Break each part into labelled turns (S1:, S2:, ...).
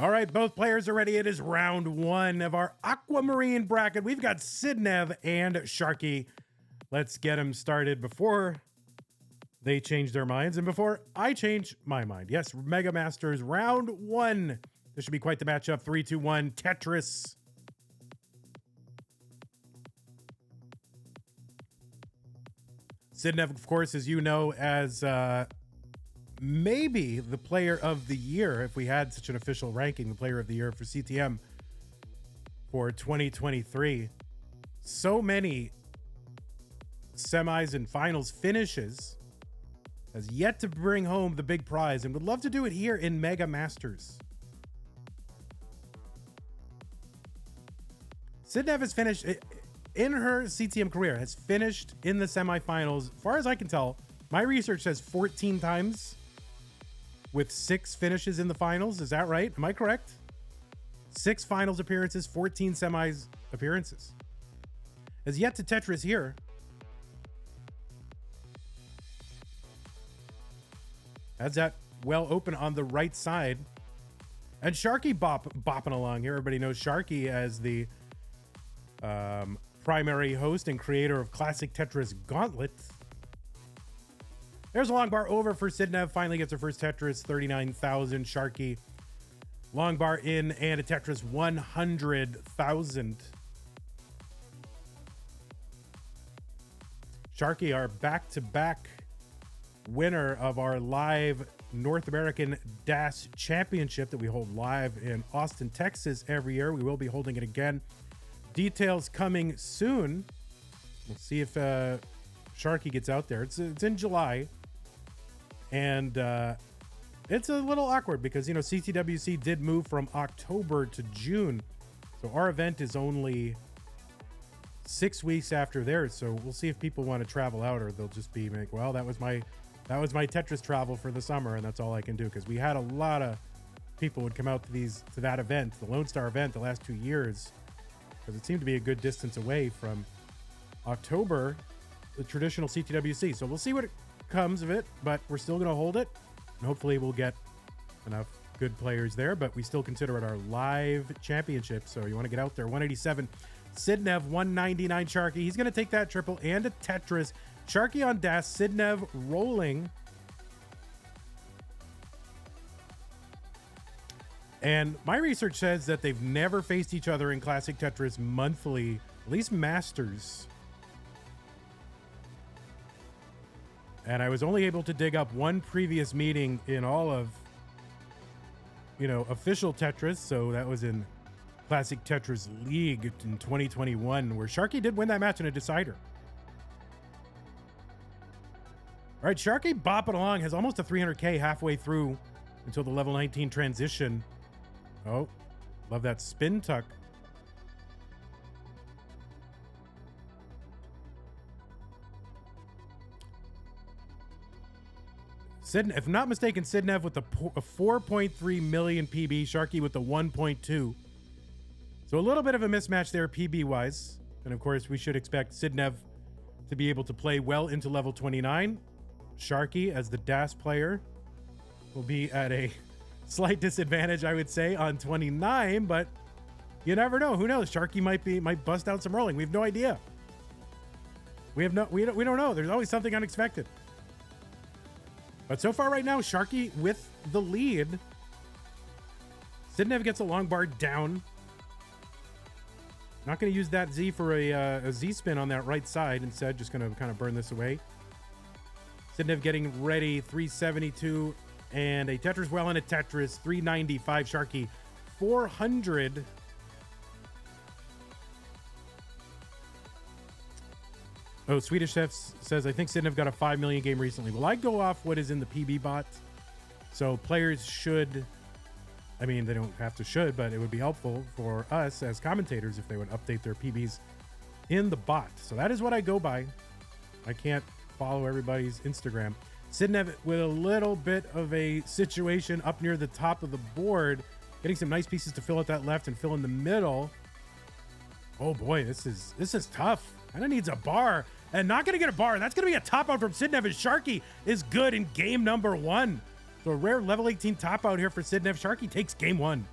S1: All right, both players are ready. It is round one of our Aquamarine bracket. We've got Sidnev and Sharky. Let's get them started before they change their minds and before I change my mind. Yes, Mega Masters round one. This should be quite the matchup. 3, 2, 1, Tetris. Sidnev, of course, as you know, as maybe the player of the year, if we had such an official ranking, the player of the year for CTM for 2023. So many semis and finals finishes, has yet to bring home the big prize, and would love to do it here in Mega Masters. Sidnev has finished in her CTM career, has finished in the semifinals, as far as I can tell. My research says 14 times with 6 finishes in the finals. Is that right? Am I correct? 6 finals appearances, 14 semis appearances. Has yet to Tetris here. Has that well open on the right side. And Sharky bopping along here. Everybody knows Sharky as the primary host and creator of classic Tetris Gauntlet. There's a long bar over for Sidnev. Finally gets her first Tetris, 39,000. Sharky, long bar in and a Tetris, 100,000. Sharky, our back-to-back winner of our live North American DaAsiann Championship that we hold live in Austin, Texas every year. We will be holding it again. Details coming soon. We'll see if Sharky gets out there. It's in July. And it's a little awkward because, you know, CTWC did move from October to June. So our event is only 6 weeks after theirs. So we'll see if people want to travel out, or they'll just be like, well, that was my Tetris travel for the summer, and that's all I can do. Because we had a lot of people would come out to that event, the Lone Star event, the last 2 years, because it seemed to be a good distance away from October, the traditional CTWC. So we'll see what comes of it, but we're still going to hold it, and hopefully we'll get enough good players there. But we still consider it our live championship, so you want to get out there. 187 Sidnev, 199 Sharky. He's going to take that triple and a Tetris. Sharky on DaAsiann, Sidnev rolling. And my research says that they've never faced each other in Classic Tetris Monthly, at least Masters. And I was only able to dig up one previous meeting in all of, official Tetris. So that was in Classic Tetris League in 2021, where Sharky did win that match in a decider. All right, Sharky bopping along, has almost a 300K halfway through until the level 19 transition. Oh, love that spin tuck. Sidnev, if I'm not mistaken, Sidnev with a 4.3 million PB, Sharky with the 1.2. So a little bit of a mismatch there PB-wise. And of course, we should expect Sidnev to be able to play well into level 29. Sharky, as the DaAsiann player, will be at a slight disadvantage, I would say, on 29, but you never know. Who knows? Sharky might bust out some rolling. We have no idea. We don't know. There's always something unexpected. But so far right now, Sharky with the lead. Sidnev gets a long bar down. Not going to use that Z for a Z spin on that right side. Instead, just going to kind of burn this away. Sidnev getting ready, 372 and a Tetris well and a Tetris, 395. Sharky, 400. Oh, Swedish Chef says, I think Sidnev got a 5 million game recently. Well, I go off what is in the PB bot. So players should, I mean, they don't have to should, but it would be helpful for us as commentators if they would update their PBs in the bot. So that is what I go by. I can't follow everybody's Instagram. Sidnev with a little bit of a situation up near the top of the board, getting some nice pieces to fill out that left and fill in the middle. Oh boy, this is tough. Kind of needs a bar, and not going to get a bar. That's going to be a top out from Sidnev, as Sharky is good in game number 1. So a rare level 18 top out here for Sidnev. Sharky takes game 1.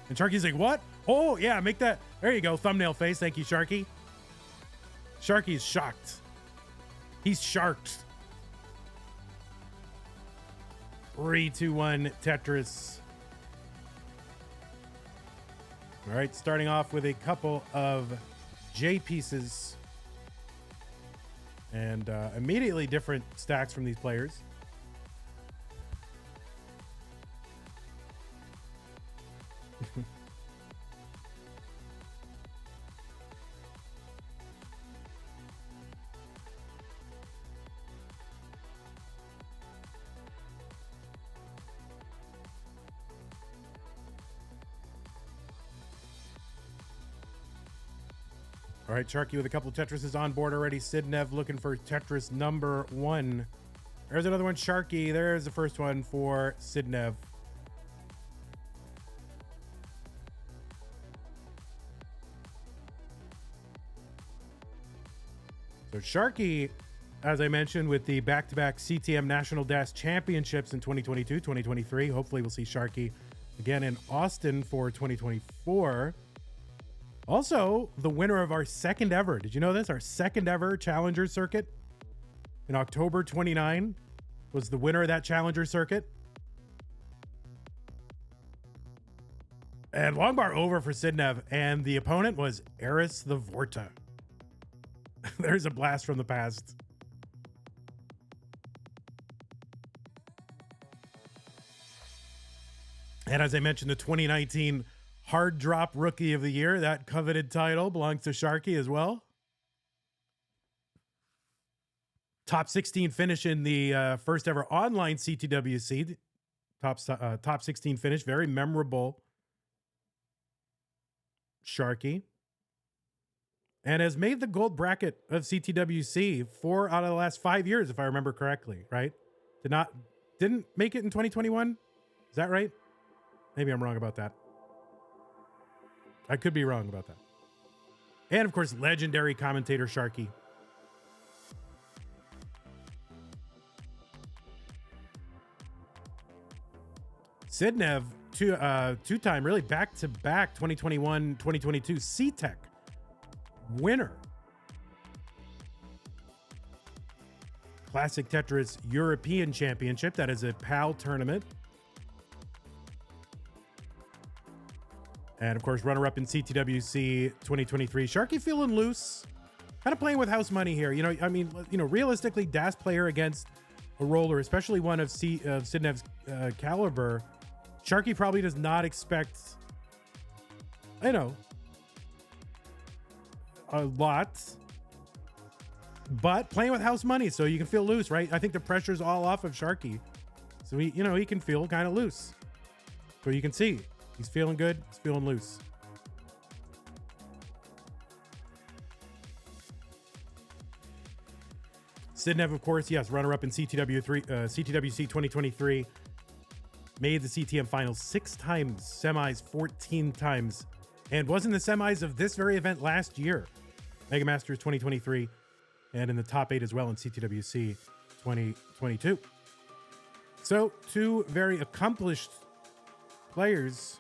S1: And Sharky's like, what? Oh, yeah, make that. There you go. Thumbnail face. Thank you, Sharky. Sharky is shocked. He's sharked. 3, 2, 1, Tetris. All right, starting off with a couple of J pieces. And immediately different stacks from these players. All right, Sharky with a couple of Tetrises on board already. Sidnev looking for Tetris number 1. There's another one, Sharky. There's the first one for Sidnev. So Sharky, as I mentioned, with the back-to-back CTM National DaS Championships in 2022, 2023. Hopefully we'll see Sharky again in Austin for 2024. Also, the winner of our second ever, did you know this? Our second ever Challenger Circuit in October 29 was the winner of that Challenger Circuit. And long bar over for Sidnev, and the opponent was Eris the Vorta. There's a blast from the past. And as I mentioned, the 2019 Hard Drop Rookie of the Year, that coveted title belongs to Sharky as well. Top 16 finish in the first ever online CTWC. Top 16 finish, very memorable. Sharky. And has made the gold bracket of CTWC 4 out of the last 5 years, if I remember correctly, right? Didn't make it in 2021? Is that right? Maybe I'm wrong about that. I could be wrong about that. And of course, legendary commentator Sharky. Sidnev, two-time, really back-to-back 2021, 2022 CTEC winner. Classic Tetris European Championship. That is a PAL tournament. And of course, runner-up in CTWC 2023. Sharky feeling loose. Kind of playing with house money here. You know, I mean, realistically, DaS player against a roller, especially one of Sidnev's caliber, Sharky probably does not expect, a lot. But playing with house money, so you can feel loose, right? I think the pressure's all off of Sharky. So he can feel kind of loose. So you can see. He's feeling good. He's feeling loose. Sidnev, of course, yes, runner-up in CTWC 2023. Made the CTM finals 6 times, semis 14 times, and was in the semis of this very event last year, Mega Masters 2023, and in the top 8 as well in CTWC 2022. So, 2 very accomplished players.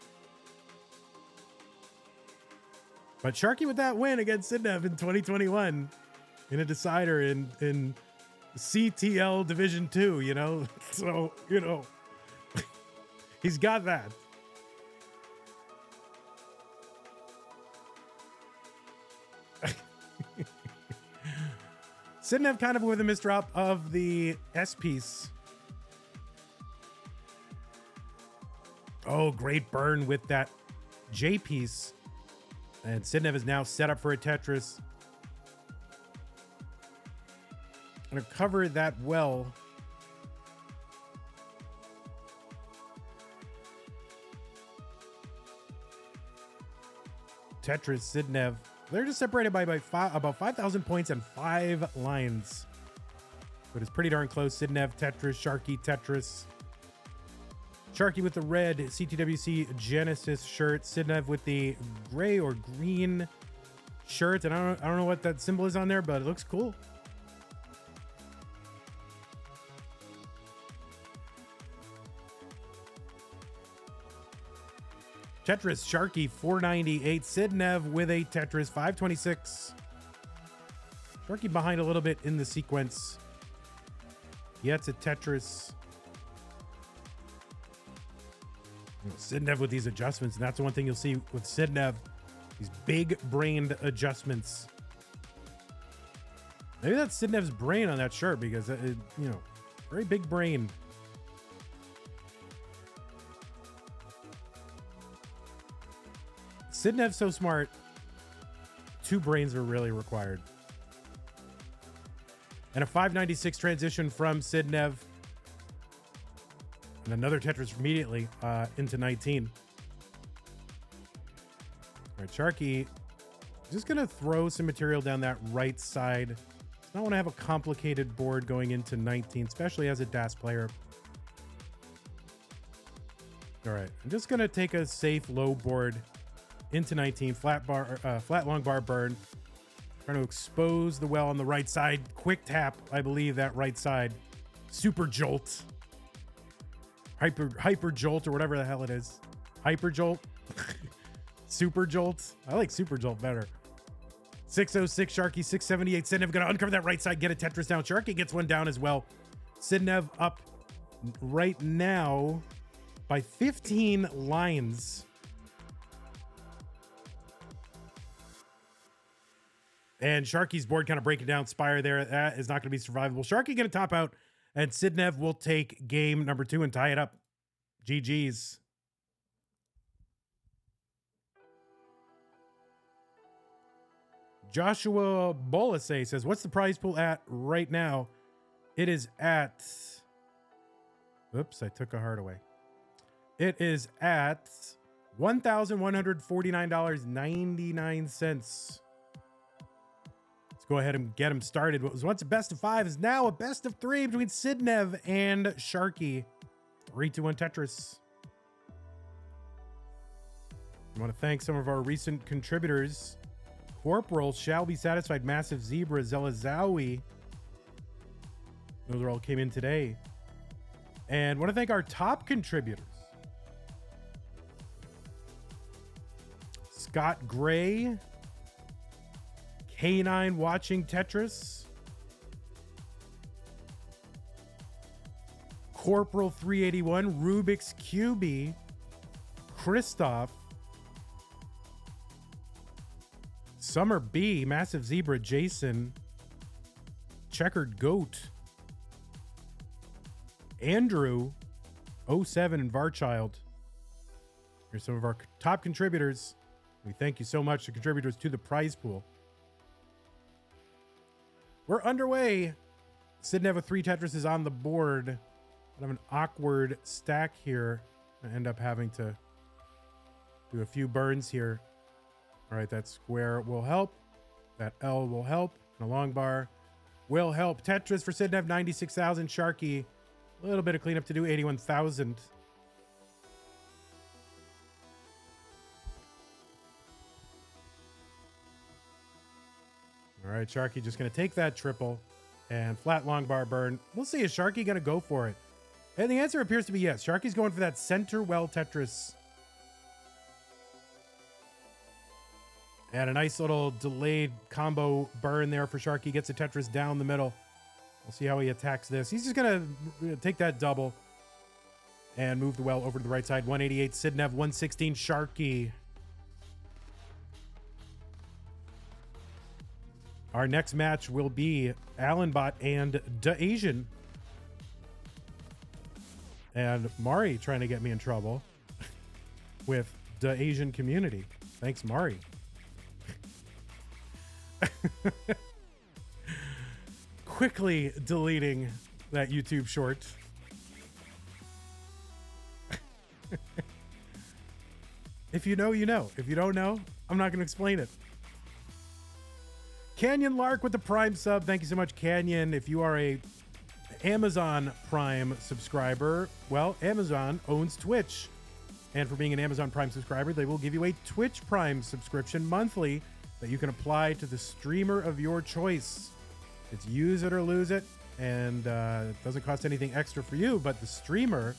S1: But Sharky with that win against Sidnev in 2021 in a decider in CTL Division 2, So, he's got that. Sidnev kind of with a misdrop of the S piece. Oh, great burn with that J piece. And Sidnev is now set up for a Tetris. Gonna cover that well. Tetris, Sidnev. They're just separated by about 5,000 points and 5 lines. But it's pretty darn close. Sidnev, Tetris, Sharky, Tetris. Sharky with the red CTWC Genesis shirt. Sidnev with the gray or green shirt. And I don't know what that symbol is on there, but it looks cool. Tetris Sharky 498. Sidnev with a Tetris 526. Sharky behind a little bit in the sequence. Yet a Tetris. Sidnev with these adjustments, and that's the one thing you'll see with Sidnev. These big-brained adjustments. Maybe that's Sidnev's brain on that shirt because, very big brain. Sidnev's so smart. 2 brains are really required. And a 596 transition from Sidnev. And another Tetris immediately into 19. All right, Sharky just going to throw some material down that right side. I don't want to have a complicated board going into 19, especially as a DAS player. All right, I'm just going to take a safe low board into 19, flat long bar burn. Trying to expose the well on the right side. Quick tap, I believe, that right side. Super jolt. Hyper jolt or whatever the hell it is. Hyper jolt. Super jolt. I like super jolt better. 606 Sharky, 678 Sidnev. Gonna uncover that right side, get a Tetris down. Sharky gets one down as well. Sidnev up right now by 15 lines. And Sharky's board kind of breaking down Spire there. That is not going to be survivable. Sharky going to top out, and Sidnev will take game number 2 and tie it up. GG's. Joshua Bolase says, what's the prize pool at right now? It is at... Oops, I took a heart away. It is at $1,149.99. Go ahead and get him started. What was once a best of 5 is now a best of 3 between Sidnev and Sharky. 3-2-1 Tetris. I want to thank some of our recent contributors. Corporal, Shall Be Satisfied, Massive Zebra, Zelazawi. Those all came in today. And want to thank our top contributors. Scott Gray. K9 watching Tetris. Corporal 381, Rubik's QB, Christoph, Summer B, Massive Zebra, Jason, Checkered Goat, Andrew, 07, and Varchild. Here's some of our top contributors. We thank you so much, the contributors to the prize pool. We're underway. Sidnev with 3 Tetrises on the board. I have an awkward stack here. I end up having to do a few burns here. All right, that square will help. That L will help. And a long bar will help. Tetris for Sidnev, 96,000. Sharky, a little bit of cleanup to do, 81,000. All right, Sharky just going to take that triple and flat long bar burn. We'll see. Is Sharky going to go for it? And the answer appears to be yes. Sharky's going for that center well Tetris. And a nice little delayed combo burn there for Sharky. Gets a Tetris down the middle. We'll see how he attacks this. He's just going to take that double and move the well over to the right side. 188 Sidnev, 116 Sharky. Our next match will be Allenbot and DaAsiann. And Mari trying to get me in trouble with DaAsiann community. Thanks, Mari. Quickly deleting that YouTube short. If you know, you know. If you don't know, I'm not going to explain it. Canyon Lark with the Prime sub. Thank you so much, Canyon. If you are a Amazon Prime subscriber, well, Amazon owns Twitch. And for being an Amazon Prime subscriber, they will give you a Twitch Prime subscription monthly that you can apply to the streamer of your choice. It's use it or lose it. And it doesn't cost anything extra for you, but the streamer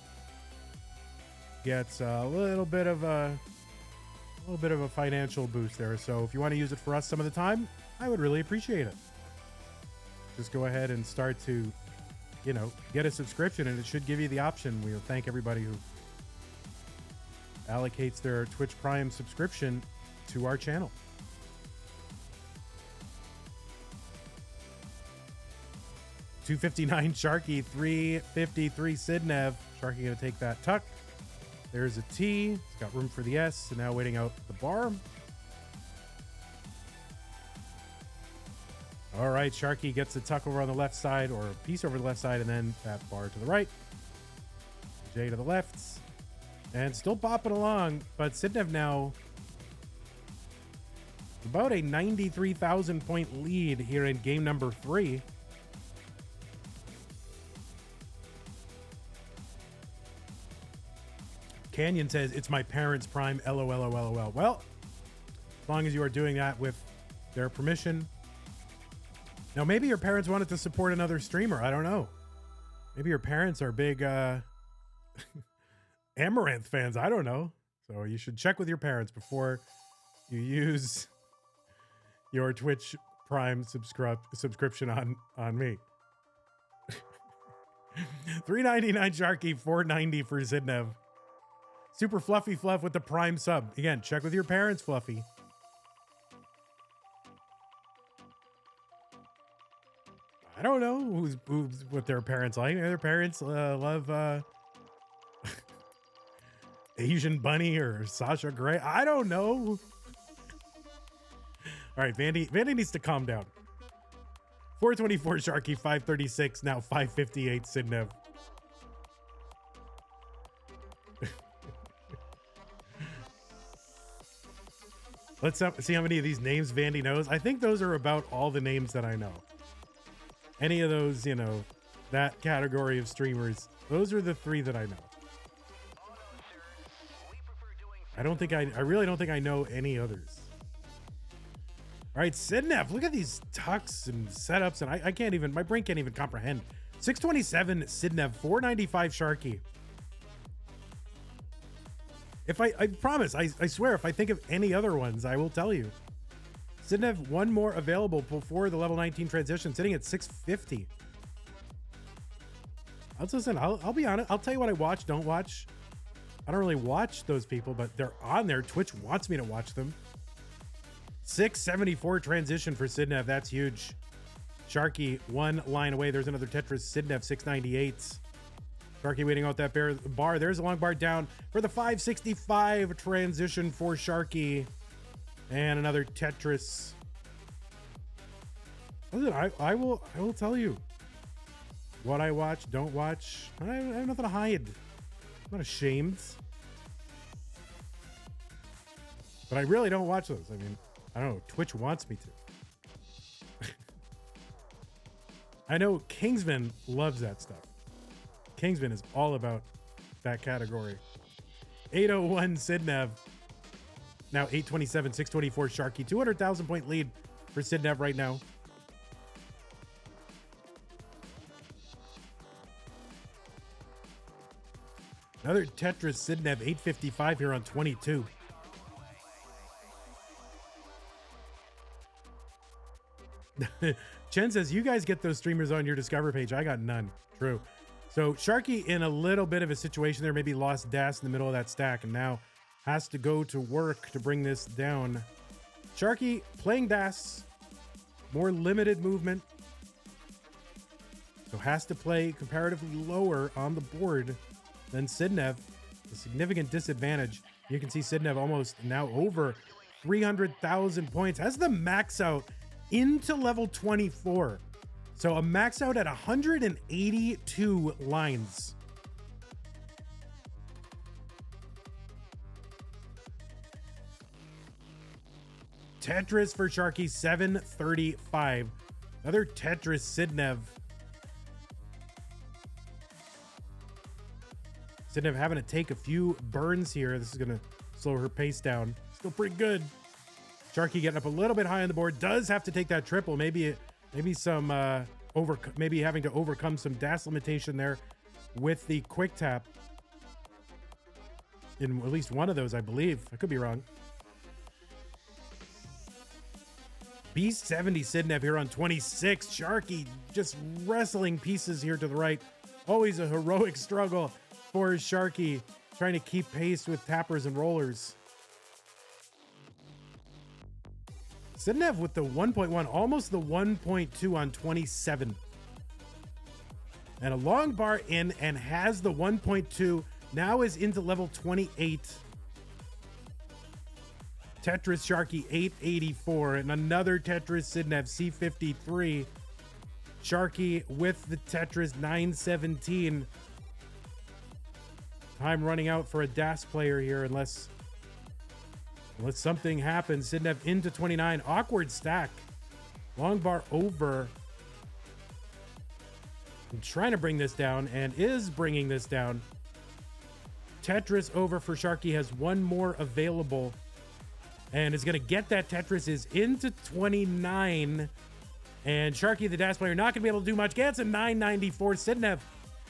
S1: gets a little bit of a little bit of a financial boost there. So if you want to use it for us some of the time, I would really appreciate it. Just go ahead and start to, you know, get a subscription, and it should give you the option. We thank everybody who allocates their Twitch Prime subscription to our channel. $259 Sharky, $353 Sidnev. Sharky gonna take that tuck. There's a T. It's got room for the S. So now waiting out the bar. All right, Sharky gets the tuck over on the left side, or a piece over the left side, and then that bar to the right. J to the left. And still bopping along, but Sidnev now about a 93,000 point lead here in game number 3. Canyon says, it's my parents' Prime, LOL. Well, as long as you are doing that with their permission. Now, maybe your parents wanted to support another streamer. I don't know. Maybe your parents are big Amaranth fans. I don't know. So you should check with your parents before you use your Twitch Prime subscription on me. $3.99 Sharky, $4.90 for Sidnev. Super Fluffy Fluff with the Prime sub. Again, check with your parents, Fluffy. I don't know who's what their parents like. Their parents love Asian Bunny or Sasha Grey. I don't know. All right, Vandy needs to calm down. 424 Sharky, 536, now 558 Sidnev. Let's see how many of these names Vandy knows. I think those are about all the names that I know. Any of those, you know, that category of streamers, those are the 3 that I know. I really don't think I know any others. All right, Sidnev, look at these tucks and setups, and I can't even, my brain can't even comprehend. 627 Sidnev, 495 Sharky. If I promise, I swear, if I think of any other ones, I will tell you. Sidnev, one more available before the level 19 transition, sitting at 650. I'll be honest. I'll tell you what I watch, don't watch. I don't really watch those people, but they're on there. Twitch wants me to watch them. 674 transition for Sidnev. That's huge. Sharky, one line away. There's another Tetris. Sidnev, 698. Sharky waiting out that bar. There's a long bar down for the 565 transition for Sharky. And another Tetris. Listen, I will tell you what I watch, don't watch. I have nothing to hide. I'm not ashamed. But I really don't watch those. I mean, I don't know. Twitch wants me to. I know Kingsman loves that stuff. Kingsman is all about that category. 801 Sidnev. Now 827, 624 Sharky. 200,000 point lead for Sidnev right now. Another Tetris Sidnev, 855 here on 22. Chen says, you guys get those streamers on your Discover page. I got none. True. So Sharky in a little bit of a situation there, maybe lost DAS in the middle of that stack and now has to go to work to bring this down. Sharky playing DAS, more limited movement. So has to play comparatively lower on the board than Sidnev. A significant disadvantage. You can see Sidnev almost now over 300,000 points. Has the max out into level 24. So a max out at 182 lines. Tetris for Sharky, 735. Another Tetris Sidnev. Sidnev having to take a few burns here. This is going to slow her pace down. Still pretty good. Sharky getting up a little bit high on the board. Does have to take that triple. Maybe some maybe having to overcome some DAS limitation there with the quick tap. In at least one of those, I believe. I could be wrong. B70 Sidnev here on 26. Sharky just wrestling pieces here to the right. Always a heroic struggle for Sharky, trying to keep pace with tappers and rollers. Sidnev with the 1.1, almost the 1.2 on 27. And a long bar in and has the 1.2, now is into level 28. Tetris Sharky 884 and another Tetris Sidnev C53. Sharky with the Tetris 917. Time running out for a DAS player here unless something happens. Sidnev into 29. Awkward stack. Long bar over. I'm trying to bring this down and is bringing this down. Tetris over for Sharky, has one more available and is going to get that. Tetris is into 29. And Sharky, the DAS player, not going to be able to do much. Gets a 994. Sidnev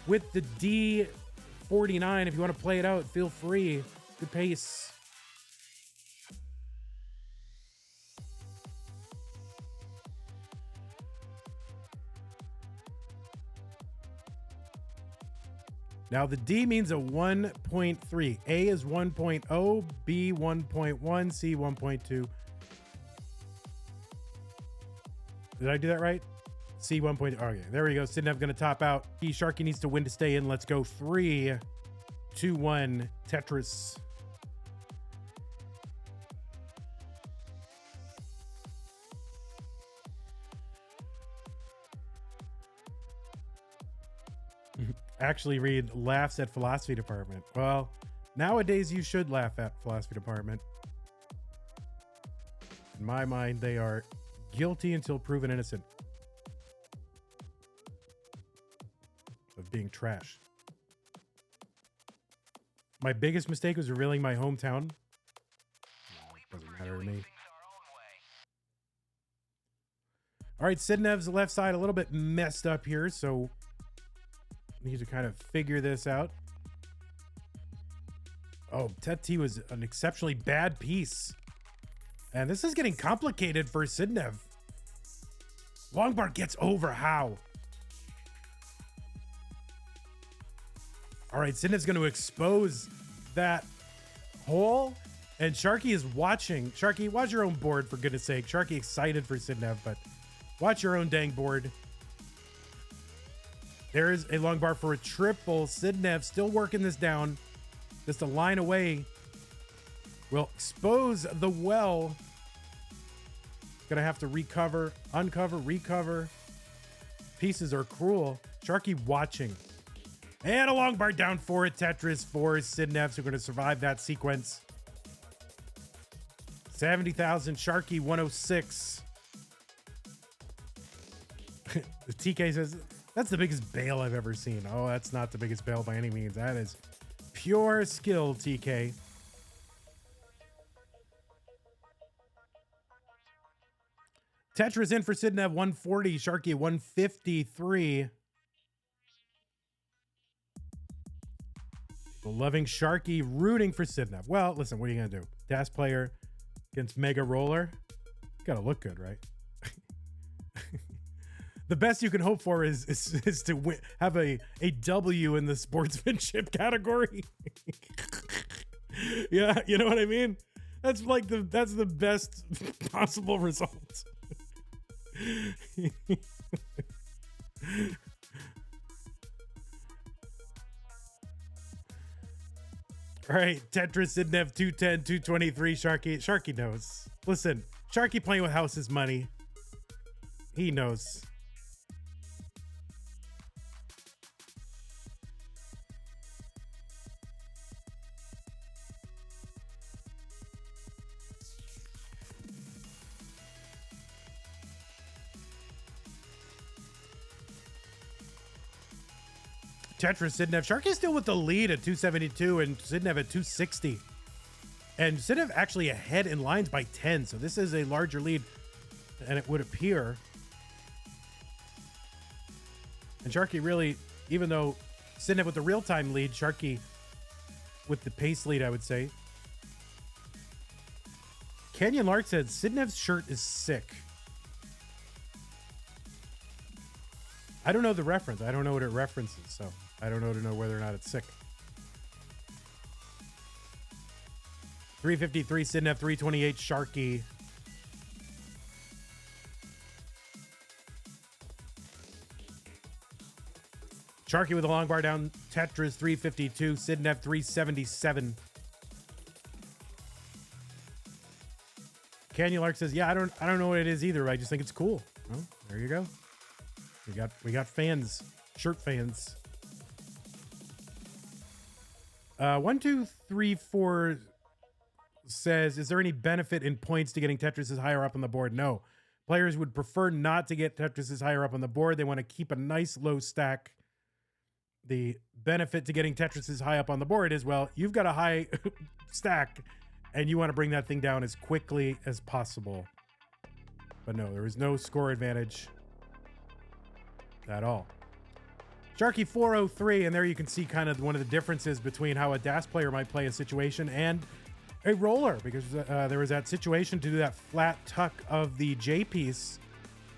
S1: with the D49. If you want to play it out, feel free. Good pace. Now the D means a 1.3. A is 1.0, B 1.1, C 1.2. Did I do that right? C 1.0. Okay, there we go. Sidnev gonna top out. Sharky needs to win to stay in. Let's go. 3, 2, 1. Tetris. Actually read laughs at philosophy department. Well, nowadays you should laugh at philosophy department. In my mind, they are guilty until proven innocent of being trash. My biggest mistake was revealing my hometown. Doesn't matter to me. All right, Sidnev's left side a little bit messed up here, so need to kind of figure this out. Oh, Tet T was an exceptionally bad piece. And this is getting complicated for Sidnev. Longbar gets over. How? All right, Sidnev's going to expose that hole. And Sharky is watching. Sharky, watch your own board, for goodness sake. Sharky excited for Sidnev, but watch your own dang board. There is a long bar for a triple. Sidnev still working this down. Just a line away. Will expose the well. Gonna have to recover, uncover, recover. Pieces are cruel. Sharky watching. And a long bar down for it. Tetris for Sidnev. So we're gonna survive that sequence. 70,000. Sharky 106. The TK says, that's the biggest bail I've ever seen. Oh, that's not the biggest bail by any means. That is pure skill, TK. Tetris in for Sidnev, 140. Sharky, 153. People loving Sharky, rooting for Sidnev. Well, listen, what are you going to do? DAS player against Mega Roller. Got to look good, right? The best you can hope for is to win, have a W in the sportsmanship category. Yeah, you know what I mean? That's like that's the best possible result. All right, Tetris Sidnev 210, 223. Sharky knows. Listen, Sharky playing with house's money. He knows. Tetris, Sidnev. Sharky still with the lead at 272 and Sidnev at 260. And Sidnev actually ahead in lines by 10. So this is a larger lead than it would appear. And Sharky really, even though Sidnev with the real-time lead, Sharky with the pace lead, I would say. Kenyon Lark said, Sidnev's shirt is sick. I don't know the reference. I don't know what it references, so I don't know whether or not it's sick. 353 Sidnev, 328 Sharky. Sharky with a long bar down. Tetris 352. Sidnev 377. Canulark says, "Yeah, I don't know what it is either. I just think it's cool." Well, there you go. We got fans, shirt fans. 1234 says, "Is there any benefit in points to getting Tetrises higher up on the board?" No. Players would prefer not to get Tetrises higher up on the board. They want to keep a nice low stack. The benefit to getting Tetrises high up on the board is, well, you've got a high stack and you want to bring that thing down as quickly as possible. But no, there is no score advantage at all. Sharky 403, and there you can see kind of one of the differences between how a DAS player might play a situation and a roller, because there was that situation to do that flat tuck of the J piece,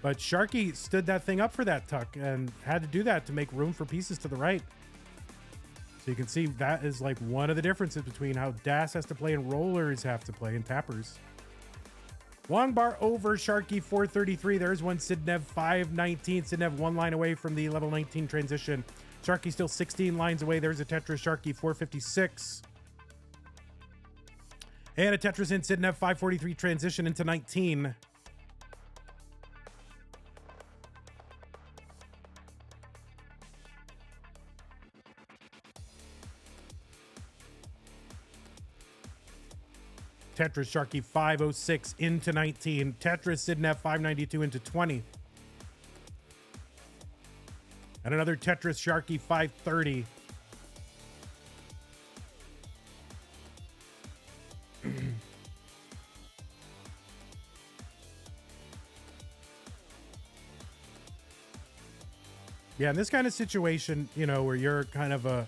S1: but Sharky stood that thing up for that tuck and had to do that to make room for pieces to the right. So you can see that is like one of the differences between how DAS has to play and rollers have to play and tappers. Long bar over Sharky 433. There's one Sidnev 519. Sidnev one line away from the level 19 transition. Sharky still 16 lines away. There's a Tetris Sharky 456. And a Tetris in Sidnev 543 transition into 19. Tetris Sharky 506 into 19. Tetris Sidnev 592 into 20. And another Tetris Sharky 530. Yeah, in this kind of situation, you know, where you're kind of a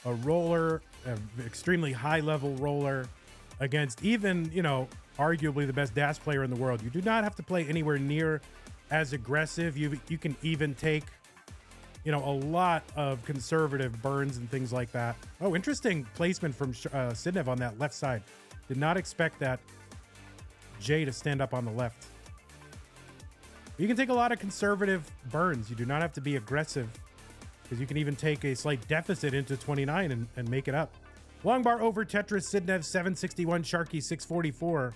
S1: roller, an extremely high level roller, against even, you know, arguably the best DAS player in the world, you do not have to play anywhere near as aggressive. You can even take, you know, a lot of conservative burns and things like that. Oh, interesting placement from Sidnev on that left side. Did not expect that J to stand up on the left. You can take a lot of conservative burns. You do not have to be aggressive, because you can even take a slight deficit into 29 and make it up. Long bar over Tetris Sidnev 761, Sharky 644.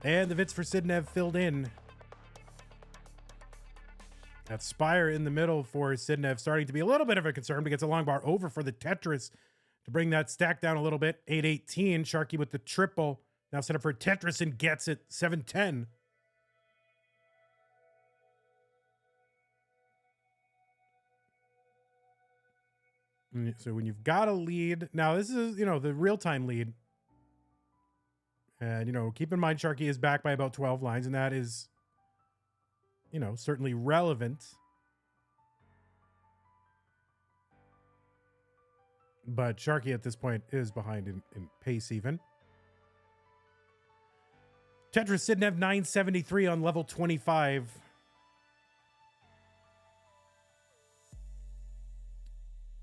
S1: And the Vits for Sidnev filled in. That Spire in the middle for Sidnev starting to be a little bit of a concern, but gets a long bar over for the Tetris to bring that stack down a little bit. 818, Sharky with the triple. Now set up for Tetris and gets it. 710. So when you've got a lead, now this is, you know, the real-time lead. And, you know, keep in mind Sharky is back by about 12 lines, and that is, you know, certainly relevant. But Sharky at this point is behind in pace even. Tetris Sidnev 973 on level 25.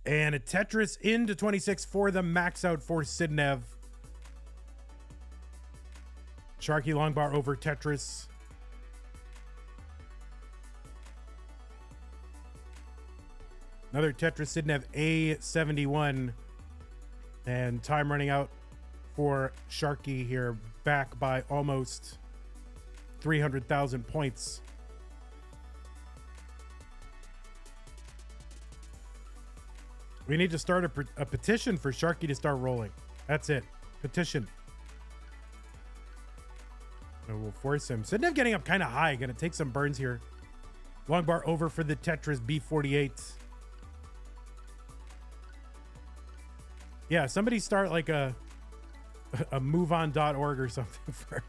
S1: And a Tetris into 26 for the max out for Sidnev. Sharky long bar over Tetris. Another Tetris Sidnev A71. And time running out for Sharky here, back by almost 300,000 points. We need to start a petition for Sharky to start rolling. That's it. Petition. And we'll force him. Sidnev getting up kind of high. Gonna take some burns here. Long bar over for the Tetris B48. Yeah, somebody start like a moveon.org or something for,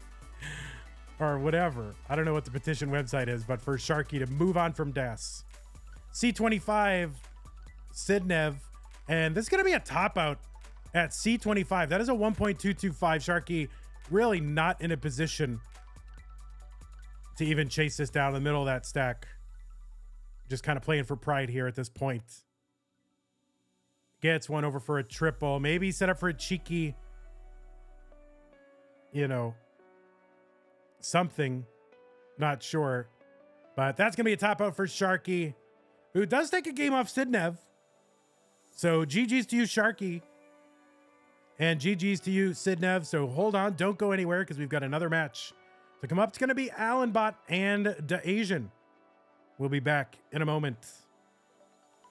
S1: or whatever. I don't know what the petition website is, but for Sharky to move on from DAS. C25, Sidnev, and this is going to be a top out at C25. That is a 1.225. Sharky really not in a position to even chase this down in the middle of that stack. Just kind of playing for pride here at this point. Gets one over for a triple. Maybe set up for a cheeky, you know, something. Not sure. But that's going to be a top out for Sharky, who does take a game off Sidnev. So GG's to you, Sharky. And GG's to you, Sidnev. So hold on. Don't go anywhere because we've got another match to come up. It's going to be Allenbot and DaAsiann. We'll be back in a moment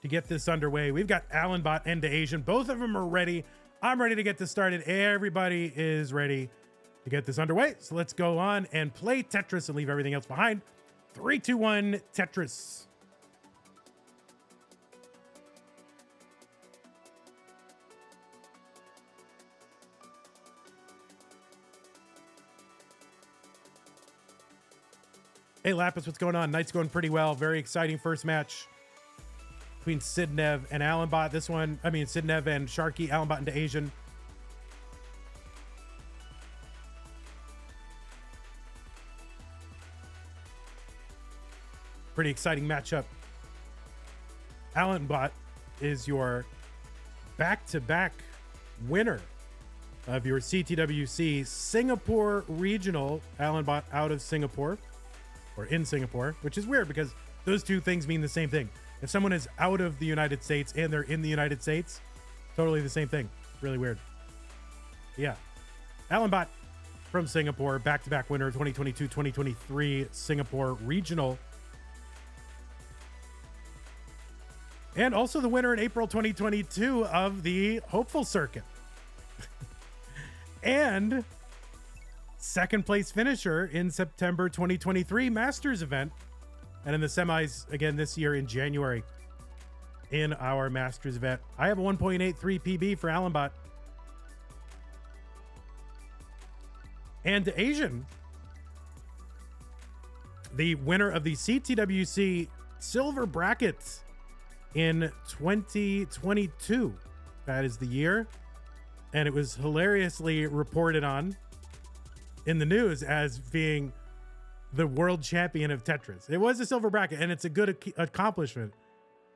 S1: to get this underway. We've got Allenbot and DaAsiann. Both of them are ready. I'm ready to get this started. Everybody is ready to get this underway. So let's go on and play Tetris and leave everything else behind. 3, 2, 1, Tetris. Hey Lapis, what's going on? Night's going pretty well. Very exciting first match between Sidnev and Allenbot. This one, I mean, Sidnev and Sharky, Allenbot and DaAsiann. Pretty exciting matchup. Allenbot is your back-to-back winner of your CTWC Singapore Regional. Allenbot out of Singapore, or in Singapore, which is weird because those two things mean the same thing. If someone is out of the United States and they're in the United States, totally the same thing. Really weird. Yeah. Allenbot from Singapore, back-to-back winner of 2022-2023 Singapore Regional. And also the winner in April 2022 of the Hopeful Circuit. And second place finisher in September 2023 Masters event. And in the semis again this year in January in our Masters event. I have a 1.83 PB for Allenbot. And DaAsiann, the winner of the CTWC Silver Bracket in 2022. That is the year. And it was hilariously reported on in the news as being the world champion of Tetris. It was a silver bracket, and it's a good accomplishment.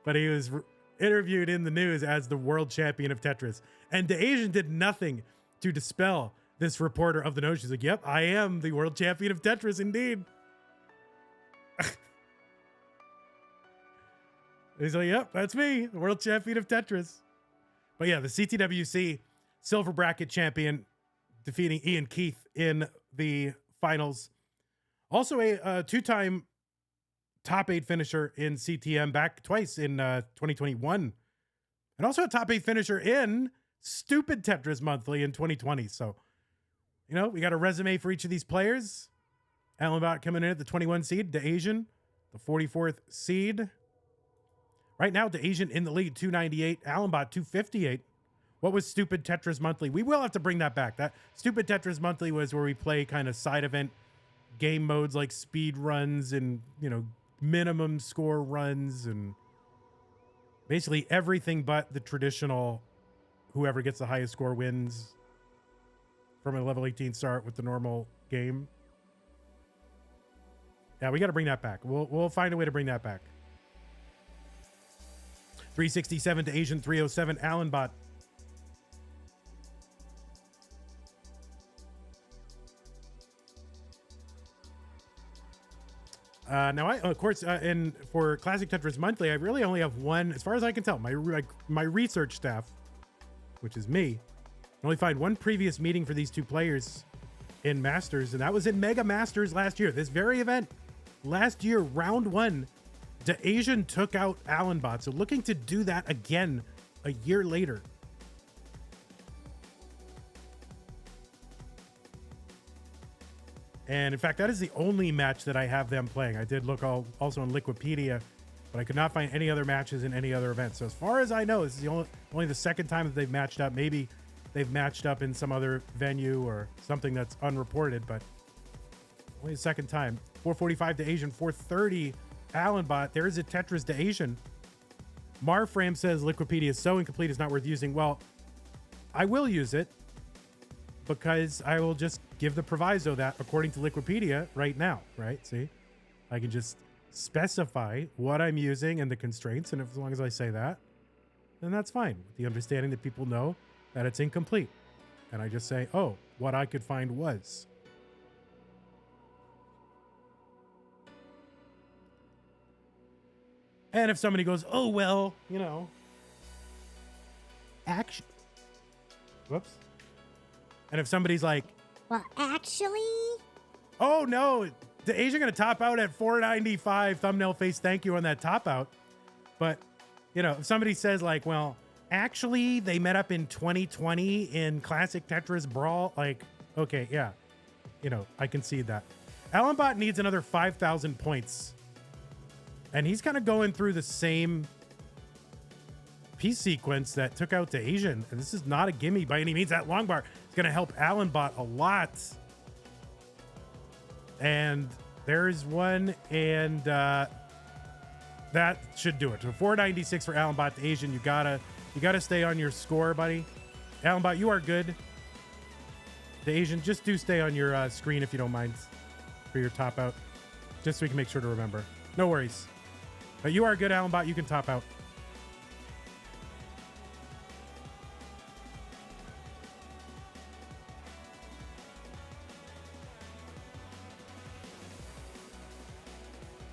S1: But he was interviewed in the news as the world champion of Tetris. And DaAsiann did nothing to dispel this reporter of the notion. He's like, yep, I am the world champion of Tetris indeed. He's like, yep, that's me, the world champion of Tetris. But yeah, the CTWC silver bracket champion, defeating Ian Keith in the finals. Also a two-time top 8 finisher in CTM, back twice in 2021. And also a top 8 finisher in Stupid Tetris Monthly in 2020. So, you know, we got a resume for each of these players. Allenbot coming in at the 21 seed. DaAsiann, the 44th seed. Right now, DaAsiann in the lead, 298. Allenbot, 258. What was Stupid Tetris Monthly? We will have to bring that back. That Stupid Tetris Monthly was where we play kind of side event game modes like speed runs and, you know, minimum score runs and basically everything but the traditional whoever gets the highest score wins from a level 18 start with the normal game. Yeah, we got to bring that back. We'll find a way to bring that back. 367 DaAsiann, 307 Allenbot. Now, of course, and for Classic Tetris Monthly, I really only have one, as far as I can tell, my research staff, which is me, can only find one previous meeting for these two players in Masters, and that was in Mega Masters last year. This very event, last year, round 1, DaAsiann took out Allenbot. So looking to do that again a year later. And in fact, that is the only match that I have them playing. I did look also on Liquipedia, but I could not find any other matches in any other event. So as far as I know, this is the only the second time that they've matched up. Maybe they've matched up in some other venue or something that's unreported, but only the second time. 445 DaAsiann, 430 Allenbot. There is a Tetris DaAsiann. Marframe says Liquipedia is so incomplete it's not worth using. Well, I will use it because I will just give the proviso that according to Liquipedia right now, right? See, I can just specify what I'm using and the constraints. And as long as I say that, then that's fine. With the understanding that people know that it's incomplete. And I just say, oh, what I could find was. And if somebody goes, oh, well, you know, action. Whoops. And if somebody's like,
S2: well, actually.
S1: Oh, no, the Asian going to top out at $4.95. Thumbnail face, thank you on that top out. But, you know, if somebody says like, well, actually, they met up in 2020 in Classic Tetris Brawl. Like, okay, yeah. You know, I concede that. Allenbot needs another 5,000 points. And he's kind of going through the same piece sequence that took out DaAsiann. And this is not a gimme by any means. That long bar is going to help Allenbot a lot. And there's one, and that should do it. So 496 for Allenbot. DaAsiann, you gotta stay on your score, buddy. Allenbot, you are good. DaAsiann, just do stay on your screen if you don't mind for your top out, just so we can make sure to remember. No worries. But you are good, Allenbot. You can top out.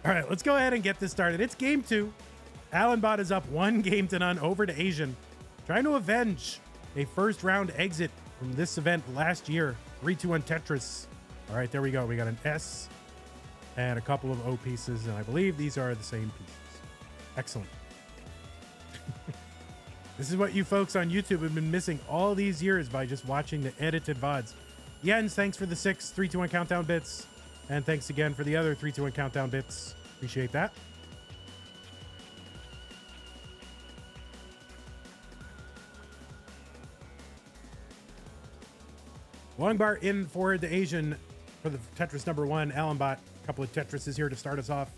S1: All right, let's go ahead and get this started. It's game 2. Allenbot is up 1-0 over DaAsiann, trying to avenge a first round exit from this event last year. 3-2 Tetris. All right, there we go. We got an S and a couple of O pieces, and I believe these are the same pieces. Excellent. This is what you folks on YouTube have been missing all these years by just watching the edited VODs. Jens, thanks for the 6 3-2-1 countdown bits. And thanks again for the other 3-2-1 countdown bits. Appreciate that. Long bar in for DaAsiann for the Tetris number 1. Allenbot, a couple of Tetrises here to start us off.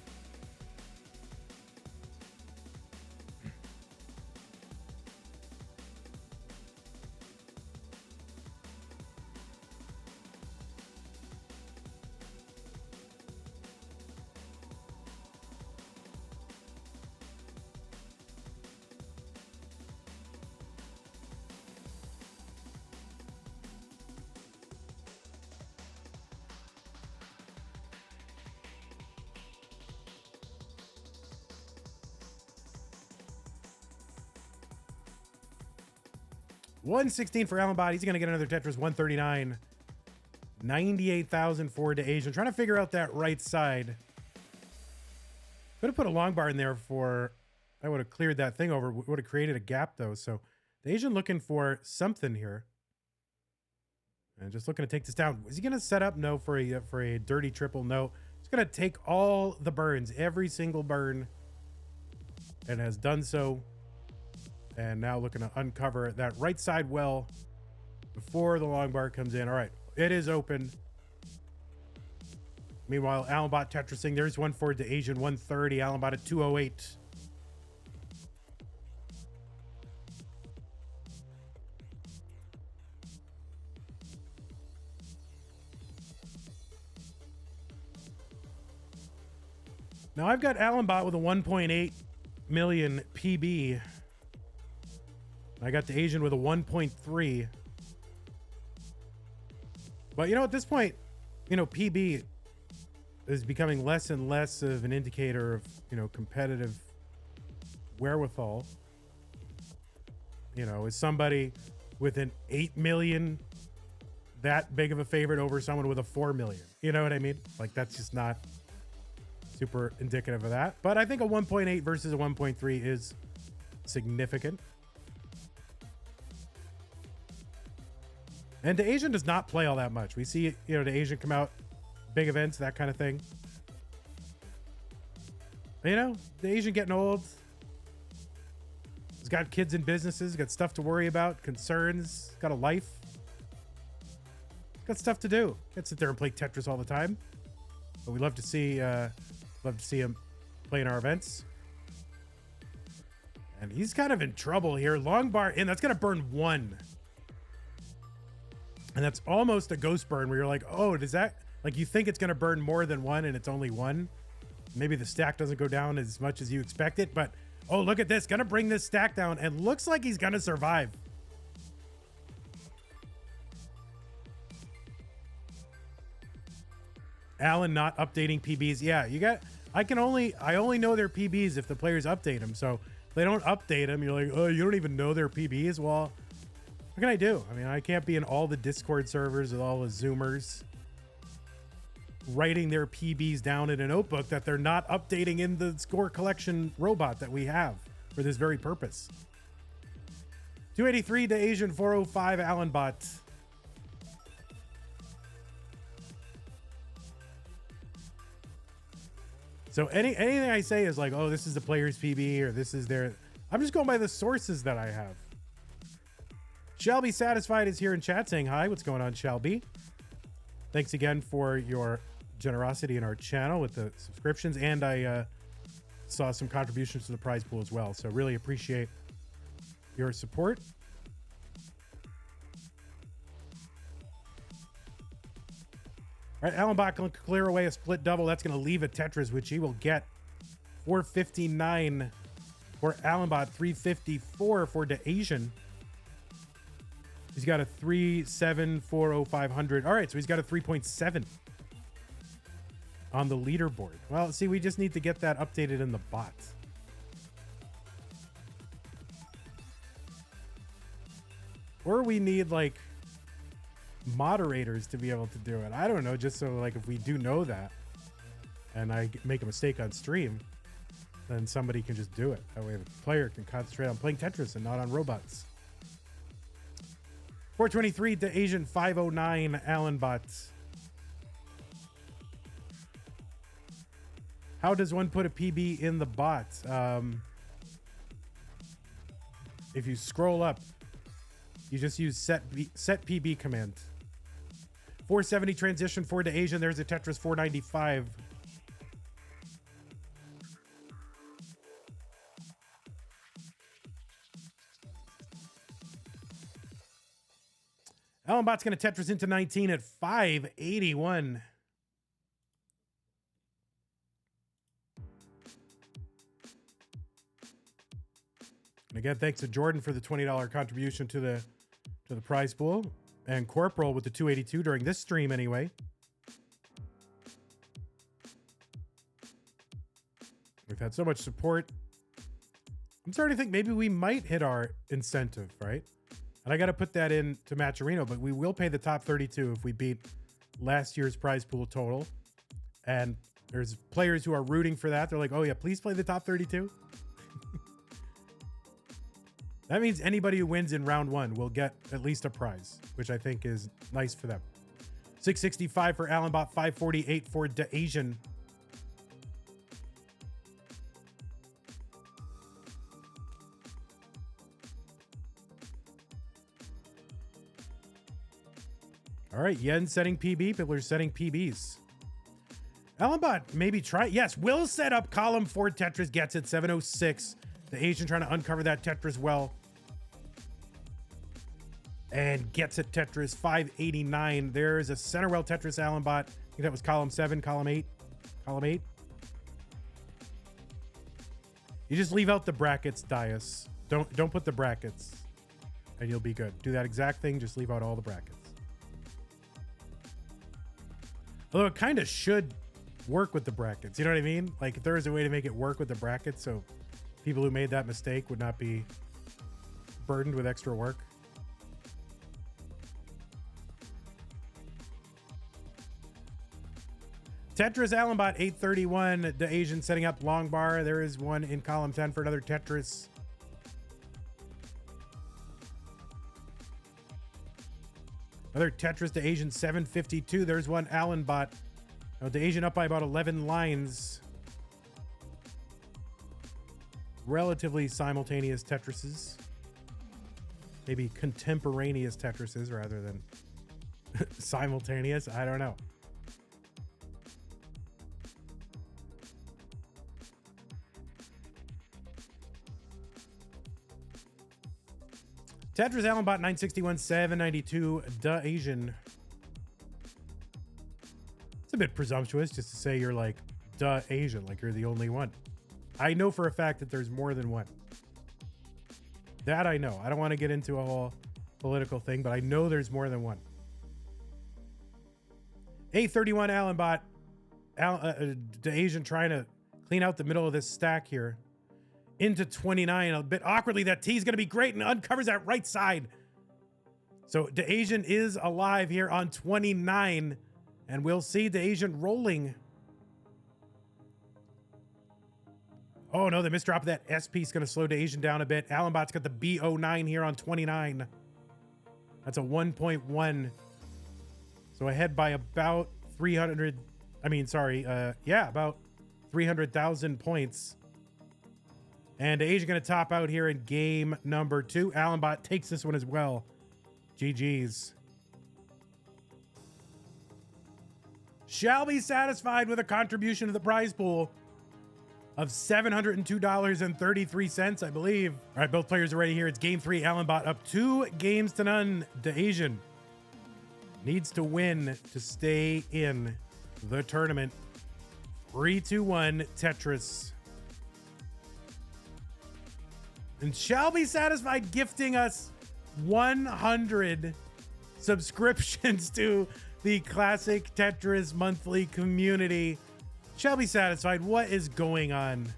S1: $116 for Allenbot. He's going to get another Tetris 139. 98,000 for DaAsiann. Trying to figure out that right side. Could have put a long bar in there for... I would have cleared that thing over. Would have created a gap, though. So DaAsiann looking for something here. And just looking to take this down. Is he going to set up? No. For a dirty triple? No. He's going to take all the burns. Every single burn. And has done so. And now looking to uncover that right side well before the long bar comes in. All right, it is open. Meanwhile, Allenbot Tetrising. There's one for DaAsiann, 130. Allenbot at 208. Now I've got Allenbot with a 1.8 million PB. I got DaAsiann with a 1.3. But, you know, at this point, you know, PB is becoming less and less of an indicator of, you know, competitive wherewithal. You know, is somebody with an 8 million that big of a favorite over someone with a 4 million? You know what I mean? Like, that's just not super indicative of that. But I think a 1.8 versus a 1.3 is significant. And DaAsiann does not play all that much. We see, you know, DaAsiann come out, big events, that kind of thing. You know, DaAsiann getting old. He's got kids and businesses, got stuff to worry about, concerns, got a life. Got stuff to do. Can't sit there and play Tetris all the time. But we love to see him play in our events. And he's kind of in trouble here. Long bar in. That's going to burn 1. And that's almost a ghost burn where you're like, oh, does that, like, you think it's going to burn more than 1 and it's only 1. Maybe the stack doesn't go down as much as you expect it, but oh, look at this. Gonna bring this stack down and looks like he's gonna survive. Alan not updating PBs. Yeah, you got, I only know their PBs if the players update them. So if they don't update them, you're like, oh, you don't even know their PBs. Well, what can I do? I mean, I can't be in all the Discord servers with all the Zoomers writing their PBs down in a notebook that they're not updating in the score collection robot that we have for this very purpose. 283 DaAsiann 405 Allenbot. So anything I say is like, oh, this is the player's PB or this is their... I'm just going by the sources that I have. Shelby Satisfied is here in chat saying hi. What's going on, Shelby? Thanks again for your generosity in our channel with the subscriptions. And I saw some contributions to the prize pool as well. So really appreciate your support. All right, Allenbot can clear away a split double. That's going to leave a Tetris, which he will get 459 for Allenbot, 354 for DaAsiann. He's got a 3.740 All right, so he's got a 3.7 on the leaderboard. Well, see, we just need to get that updated in the bot. Or we need, like, moderators to be able to do it. I don't know, just so, like, if we do know that and I make a mistake on stream, then somebody can just do it. That way the player can concentrate on playing Tetris and not on robots. 423 DaAsiann 509 Allenbot. How does one put a PB in the bot? If you scroll up, you just use set PB command. 470 transition for DaAsiann. There's a Tetris 495. Allenbot's going to Tetris into 19 at 581. And again, thanks to Jordan for the $20 contribution to the prize pool, and Corporal with the 282 during this stream anyway. We've had so much support. I'm starting to think maybe we might hit our incentive, right? And I got to put that in to Matcherino, but we will pay the top 32 if we beat last year's prize pool total. And there's players who are rooting for that. They're like, oh yeah, please play the top 32. That means anybody who wins in round one will get at least a prize, which I think is nice for them. 665 for Allenbot, 548 for DaAsiann. All right, Yen setting PB. People are setting PBs. Allenbot, maybe try. Yes, will set up column 4 Tetris. Gets it, 706. DaAsiann trying to uncover that Tetris well. And gets it, Tetris 589. There's a center well Tetris Allenbot. I think that was column 7, column 8. Column 8. You just leave out the brackets, Dias. Don't put the brackets. And you'll be good. Do that exact thing, just leave out all the brackets. Although it kind of should work with the brackets. You know what I mean? Like, if there is a way to make it work with the brackets so people who made that mistake would not be burdened with extra work. Tetris Allenbot 831. DaAsiann setting up long bar. There is one in column 10 for another Tetris. Another Tetris DaAsiann 752. There's one Allenbot. Now DaAsiann up by about 11 lines. Relatively simultaneous Tetrises. Maybe contemporaneous Tetrises rather than simultaneous. I don't know. Tetris Allenbot 961, 792 DaAsiann. It's a bit presumptuous just to say you're like DaAsiann, like you're the only one. I know for a fact that there's more than one. That I know. I don't want to get into a whole political thing, but I know there's more than one. A31 Allenbot, DaAsiann trying to clean out the middle of this stack here. Into 29, a bit awkwardly. That T is going to be great and uncovers that right side. So DaAsiann is alive here on 29, and we'll see DaAsiann rolling. Oh no, the misdrop of that S piece going to slow DaAsiann down a bit. Allenbot's got the B09 here on 29. That's a 1.1. So ahead by about 300. I mean, sorry. Yeah, about 300,000 points. And DaAsiann going to top out here in game number 2. Allenbot takes this one as well. GG's. Shall be satisfied with a contribution to the prize pool of $702.33, I believe. All right, both players are ready here. It's game 3. Allenbot up 2-0. DaAsiann needs to win to stay in the tournament. 3-2-1 Tetris. And shall be satisfied gifting us 100 subscriptions to the Classic Tetris Monthly community. Shall be satisfied. What is going on?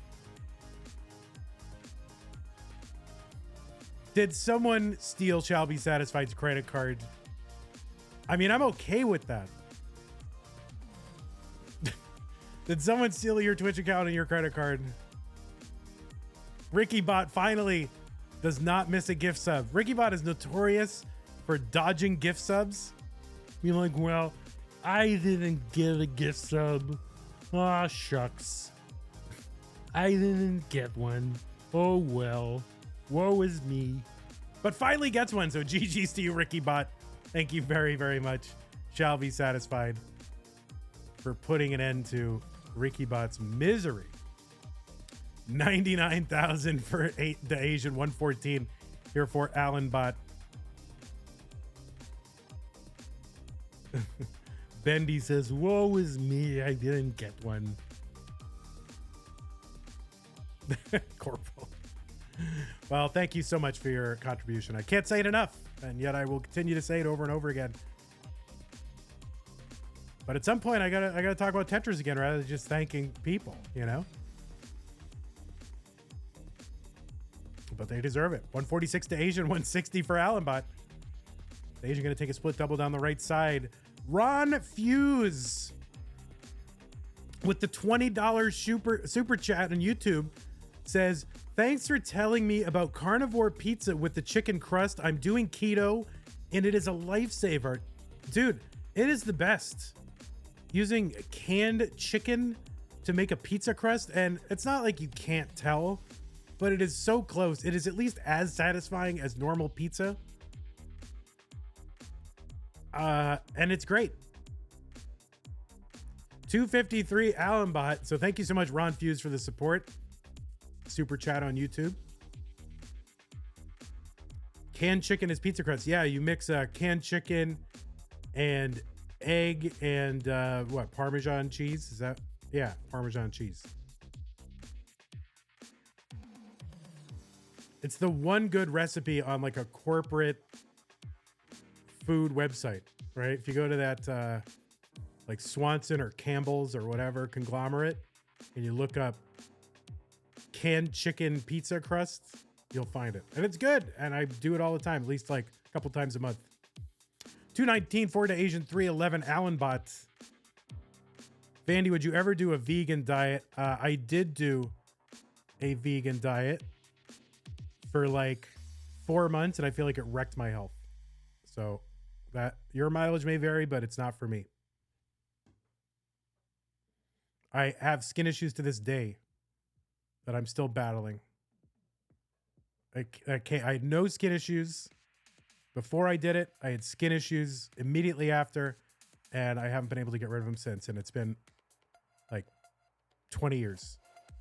S1: Did someone steal Shall be satisfied's credit card? I mean, I'm okay with that. Did someone steal your Twitch account and your credit card? RickyBot finally does not miss a gift sub. RickyBot is notorious for dodging gift subs. Being like, well, I didn't get a gift sub. Aw, shucks. I didn't get one. Oh, well. Woe is me. But finally gets one, so GG's to you, RickyBot. Thank you very, very much. Shall be satisfied for putting an end to RickyBot's misery. 99,000 for DaAsiann, 114 here for Allenbot. Bendy says, woe is me, I didn't get one. Corporal. Well, thank you so much for your contribution. I can't say it enough, and yet I will continue to say it over and over again. But at some point, I gotta talk about Tetris again, rather than just thanking people, you know? But they deserve it. 146 DaAsiann, 160 for Allenbot. DaAsiann gonna take a split double down the right side. Ron Fuse with the $20 super chat on YouTube says, thanks for telling me about carnivore pizza with the chicken crust. I'm doing keto and it is a lifesaver. Dude, it is the best. Using canned chicken to make a pizza crust, and it's not like you can't tell, but it is so close. It is at least as satisfying as normal pizza. And it's great. 253 Allenbot. So thank you so much, Ron Fuse, for the support. Super chat on YouTube. Canned chicken is pizza crust. Yeah, you mix canned chicken and egg and what, Parmesan cheese? Is that? Yeah, Parmesan cheese. It's the one good recipe on like a corporate food website, right? If you go to that like Swanson or Campbell's or whatever conglomerate and you look up canned chicken pizza crust, you'll find it. And it's good. And I do it all the time, at least like a couple times a month. 219 for DaAsiann, 311 Allenbot. Vandy, would you ever do a vegan diet? I did do a vegan diet for like 4 months, and I feel like it wrecked my health. So that your mileage may vary, but it's not for me. I have skin issues to this day that I'm still battling. I had no skin issues before I did it. I had skin issues immediately after, and I haven't been able to get rid of them since. And it's been like 20 years.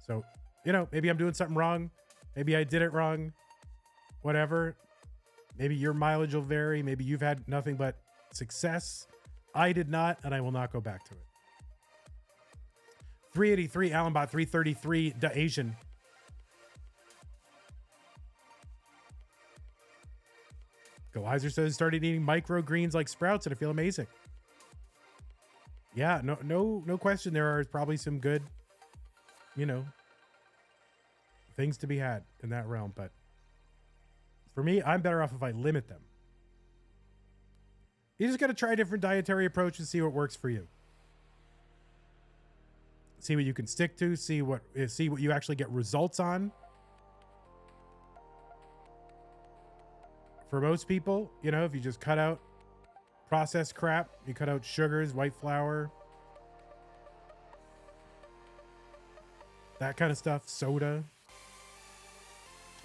S1: So, you know, maybe I'm doing something wrong. Maybe I did it wrong. Whatever. Maybe your mileage will vary. Maybe you've had nothing but success. I did not, and I will not go back to it. 383 Allenbot, 333 DaAsiann. Golizer says started eating microgreens like sprouts and I feel amazing. Yeah, no question. There are probably some good, things to be had in that realm. But for me, I'm better off if I limit them. You just got to try a different dietary approach and see what works for you. See what you can stick to. See what you actually get results on. For most people, if you just cut out processed crap, you cut out sugars, white flour, that kind of stuff, soda.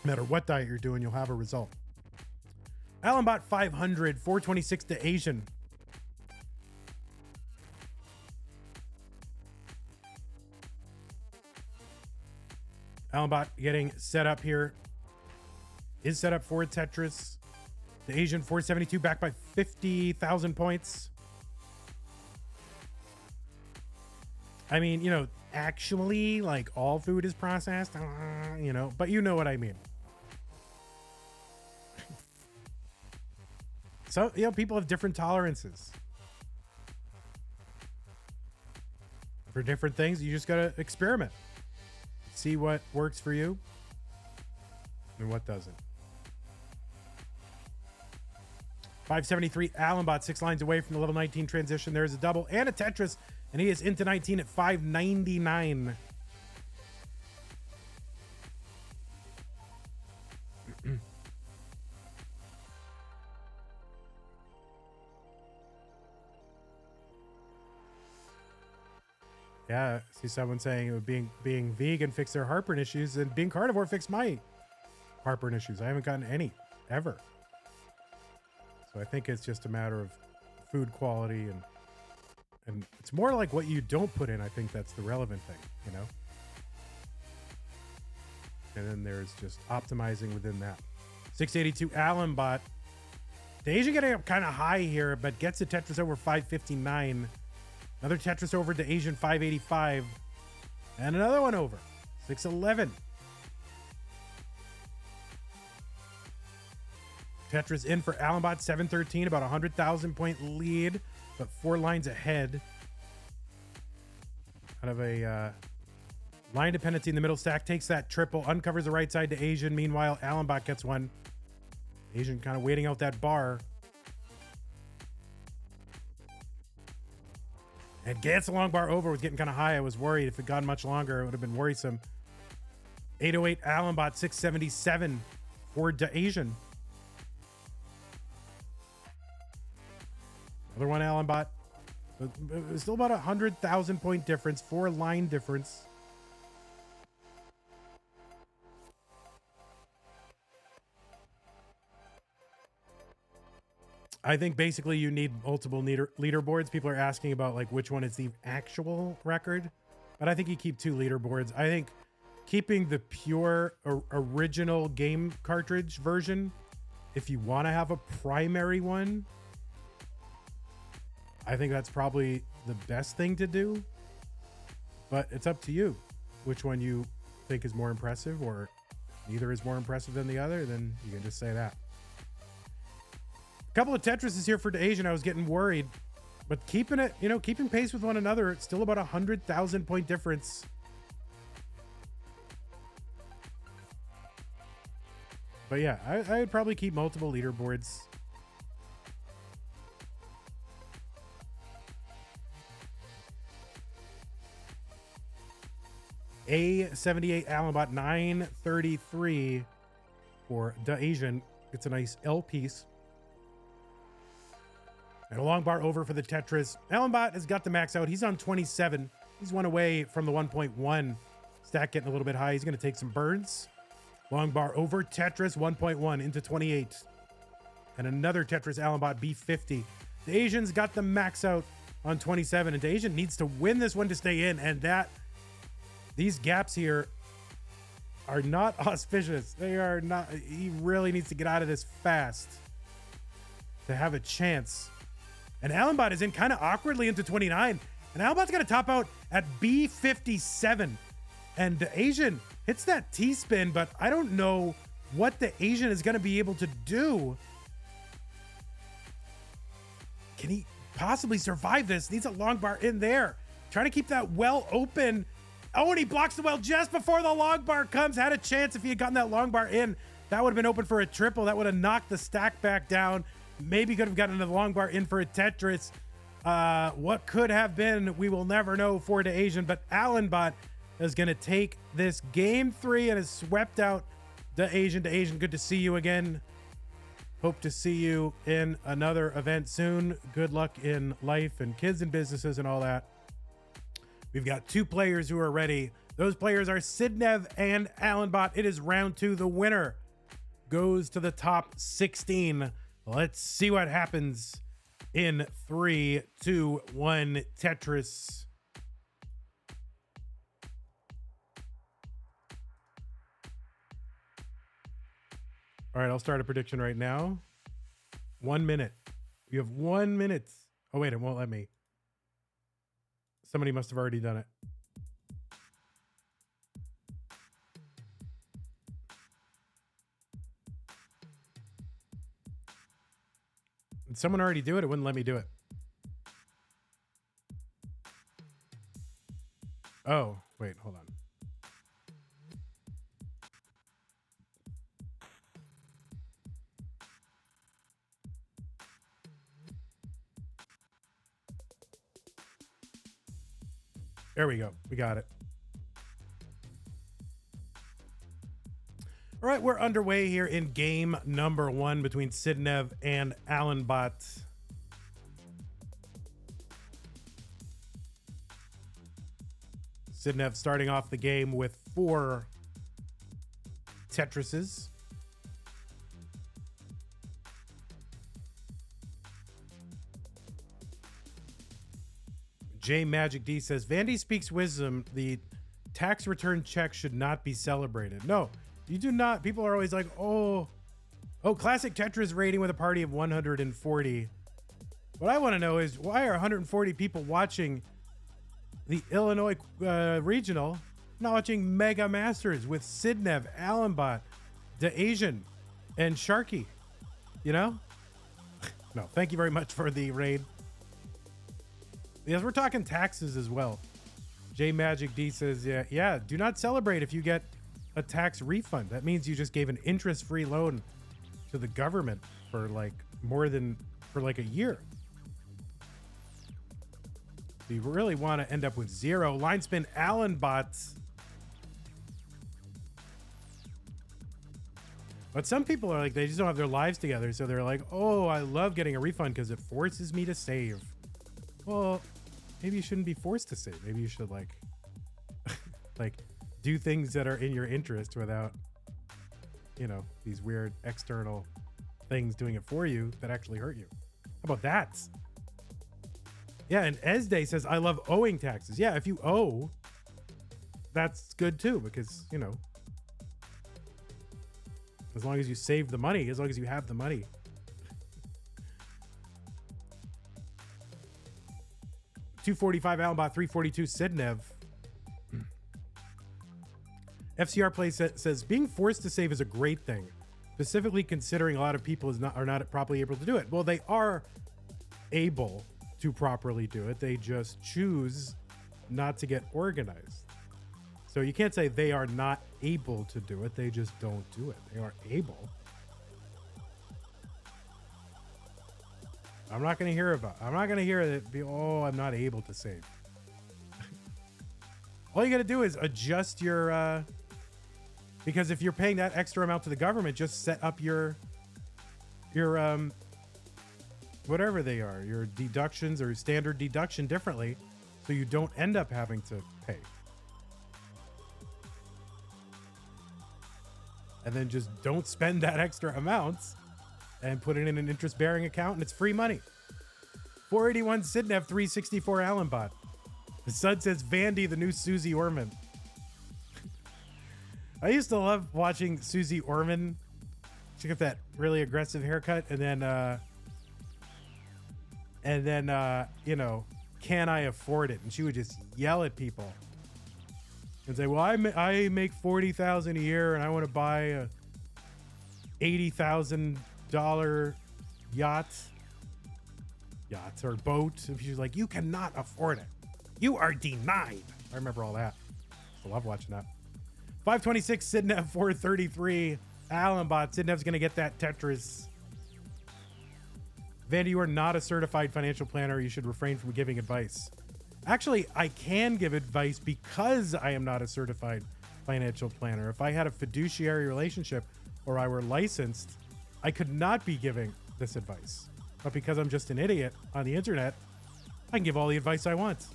S1: No matter what diet you're doing, you'll have a result. Allenbot 500, 426 DaAsiann. Allenbot getting set up here. Is set up for Tetris. DaAsiann 472 back by 50,000 points. I mean, actually, like all food is processed, but you know what I mean. So, people have different tolerances for different things. You just got to experiment. See what works for you and what doesn't. 573 Allenbot, 6 lines away from the level 19 transition. There's a double and a Tetris, and he is into 19 at 599. Yeah, I see someone saying being vegan fixed their heartburn issues, and being carnivore fixed my heartburn issues. I haven't gotten any ever. So I think it's just a matter of food quality and it's more like what you don't put in. I think that's the relevant thing, And then there's just optimizing within that. 682 Allenbot. DaAsiann getting up kind of high here, but gets the Tetris over 559. Another Tetris over DaAsiann 585. And another one over 611. Tetris in for Allenbot 713, about 100,000 point lead, but 4 lines ahead. Out of a line dependency in the middle stack, takes that triple, uncovers the right side to DaAsiann. Meanwhile, Allenbot gets one. DaAsiann kind of waiting out that bar. And gets the long bar over, was getting kind of high. I was worried if it got much longer, it would have been worrisome. 808 Allenbot 677 for DaAsiann. Another one Allenbot. It was still about 100,000 point difference, 4 line difference. I think basically you need multiple leaderboards. People are asking about like which one is the actual record, but I think you keep 2 leaderboards. I think keeping the pure original game cartridge version, if you want to have a primary one, I think that's probably the best thing to do, but it's up to you which one you think is more impressive, or if neither is more impressive than the other, then you can just say that. A couple of Tetrises here for DaAsiann. I was getting worried, but keeping it, keeping pace with one another. It's still about 100,000 point difference. But yeah, I would probably keep multiple leaderboards. A78 Allenbot 933 for DaAsiann. It's a nice L piece. And a long bar over for the Tetris. Allenbot has got the max out. He's on 27. He's one away from the 1.1. Stack getting a little bit high. He's going to take some burns. Long bar over Tetris 1.1 into 28. And another Tetris Allenbot B50. DaAsiann's got the max out on 27. And DaAsiann needs to win this one to stay in. And these gaps here are not auspicious. They are not. He really needs to get out of this fast to have a chance. And Allenbot is in kind of awkwardly into 29. And Allenbot's going to top out at B57. And DaAsiann hits that T-spin, but I don't know what DaAsiann is going to be able to do. Can he possibly survive this? Needs a long bar in there. Trying to keep that well open. Oh, and he blocks the well just before the long bar comes. Had a chance if he had gotten that long bar in. That would have been open for a triple. That would have knocked the stack back down. Maybe could have gotten the long bar in for a Tetris. What could have been, we will never know for DaAsiann, but Allenbot is going to take this game 3 and has swept out DaAsiann. DaAsiann, good to see you again. Hope to see you in another event soon. Good luck in life and kids and businesses and all that. We've got 2 players who are ready. Those players are Sidnev and Allenbot. It is round 2. The winner goes to the top 16. Let's see what happens in 3, 2, 1, Tetris. All right, I'll start a prediction right now. 1 minute. You have 1 minute. Oh, wait, it won't let me. Somebody must have already done it. Did someone already do it? It wouldn't let me do it. Oh, wait, hold on. There we go. We got it. All right, we're underway here in game number 1 between Sidnev and Allenbot. Sidnev starting off the game with 4 Tetrises. J Magic D says, Vandy speaks wisdom. The tax return check should not be celebrated. No, you do not. People are always like, oh, classic Tetris rating with a party of 140. What I want to know is, why are 140 people watching the Illinois regional, not watching Mega Masters with Sidnev, Allenbot, DaAsiann, and Sharky? You know? No, thank you very much for the raid. Yes, we're talking taxes as well. J Magic D says, yeah, do not celebrate if you get a tax refund. That means you just gave an interest-free loan to the government for like a year. So you really want to end up with 0. Line spin Allenbot. But some people are like, they just don't have their lives together. So they're like, oh, I love getting a refund because it forces me to save. Well, maybe you shouldn't be forced to save. Maybe you should like do things that are in your interest without, these weird external things doing it for you that actually hurt you. How about that? Yeah, and Esday says, I love owing taxes. Yeah, if you owe, that's good too, because, as long as you save the money, as long as you have the money. $245 Allenbot, $342 Sidnev. FCR Play says, being forced to save is a great thing, specifically considering a lot of people are not properly able to do it. Well, they are able to properly do it. They just choose not to get organized. So you can't say they are not able to do it. They just don't do it. They are able. I'm not going to hear that. Oh, I'm not able to save. All you got to do is adjust your, because if you're paying that extra amount to the government, just set up your whatever they are, your deductions or standard deduction differently, so you don't end up having to pay. And then just don't spend that extra amount and put it in an interest-bearing account, and it's free money. 481 Sidnev, 364 Allenbot. The Sud says, Vandy, the new Susie Orman. I used to love watching Susie Orman. She got that really aggressive haircut, and then can I afford it? And she would just yell at people and say, well, I make $40,000 a year and I want to buy a $80,000 yacht or boat. And she's like, you cannot afford it. You are denied. I remember all that. I love watching that. 526 Sidnev 433 Allenbot. Sidnev's gonna get that Tetris. Vandy, you are not a certified financial planner. You should refrain from giving advice. Actually, I can give advice because I am not a certified financial planner. If I had a fiduciary relationship or I were licensed, I could not be giving this advice. But because I'm just an idiot on the internet, I can give all the advice I want.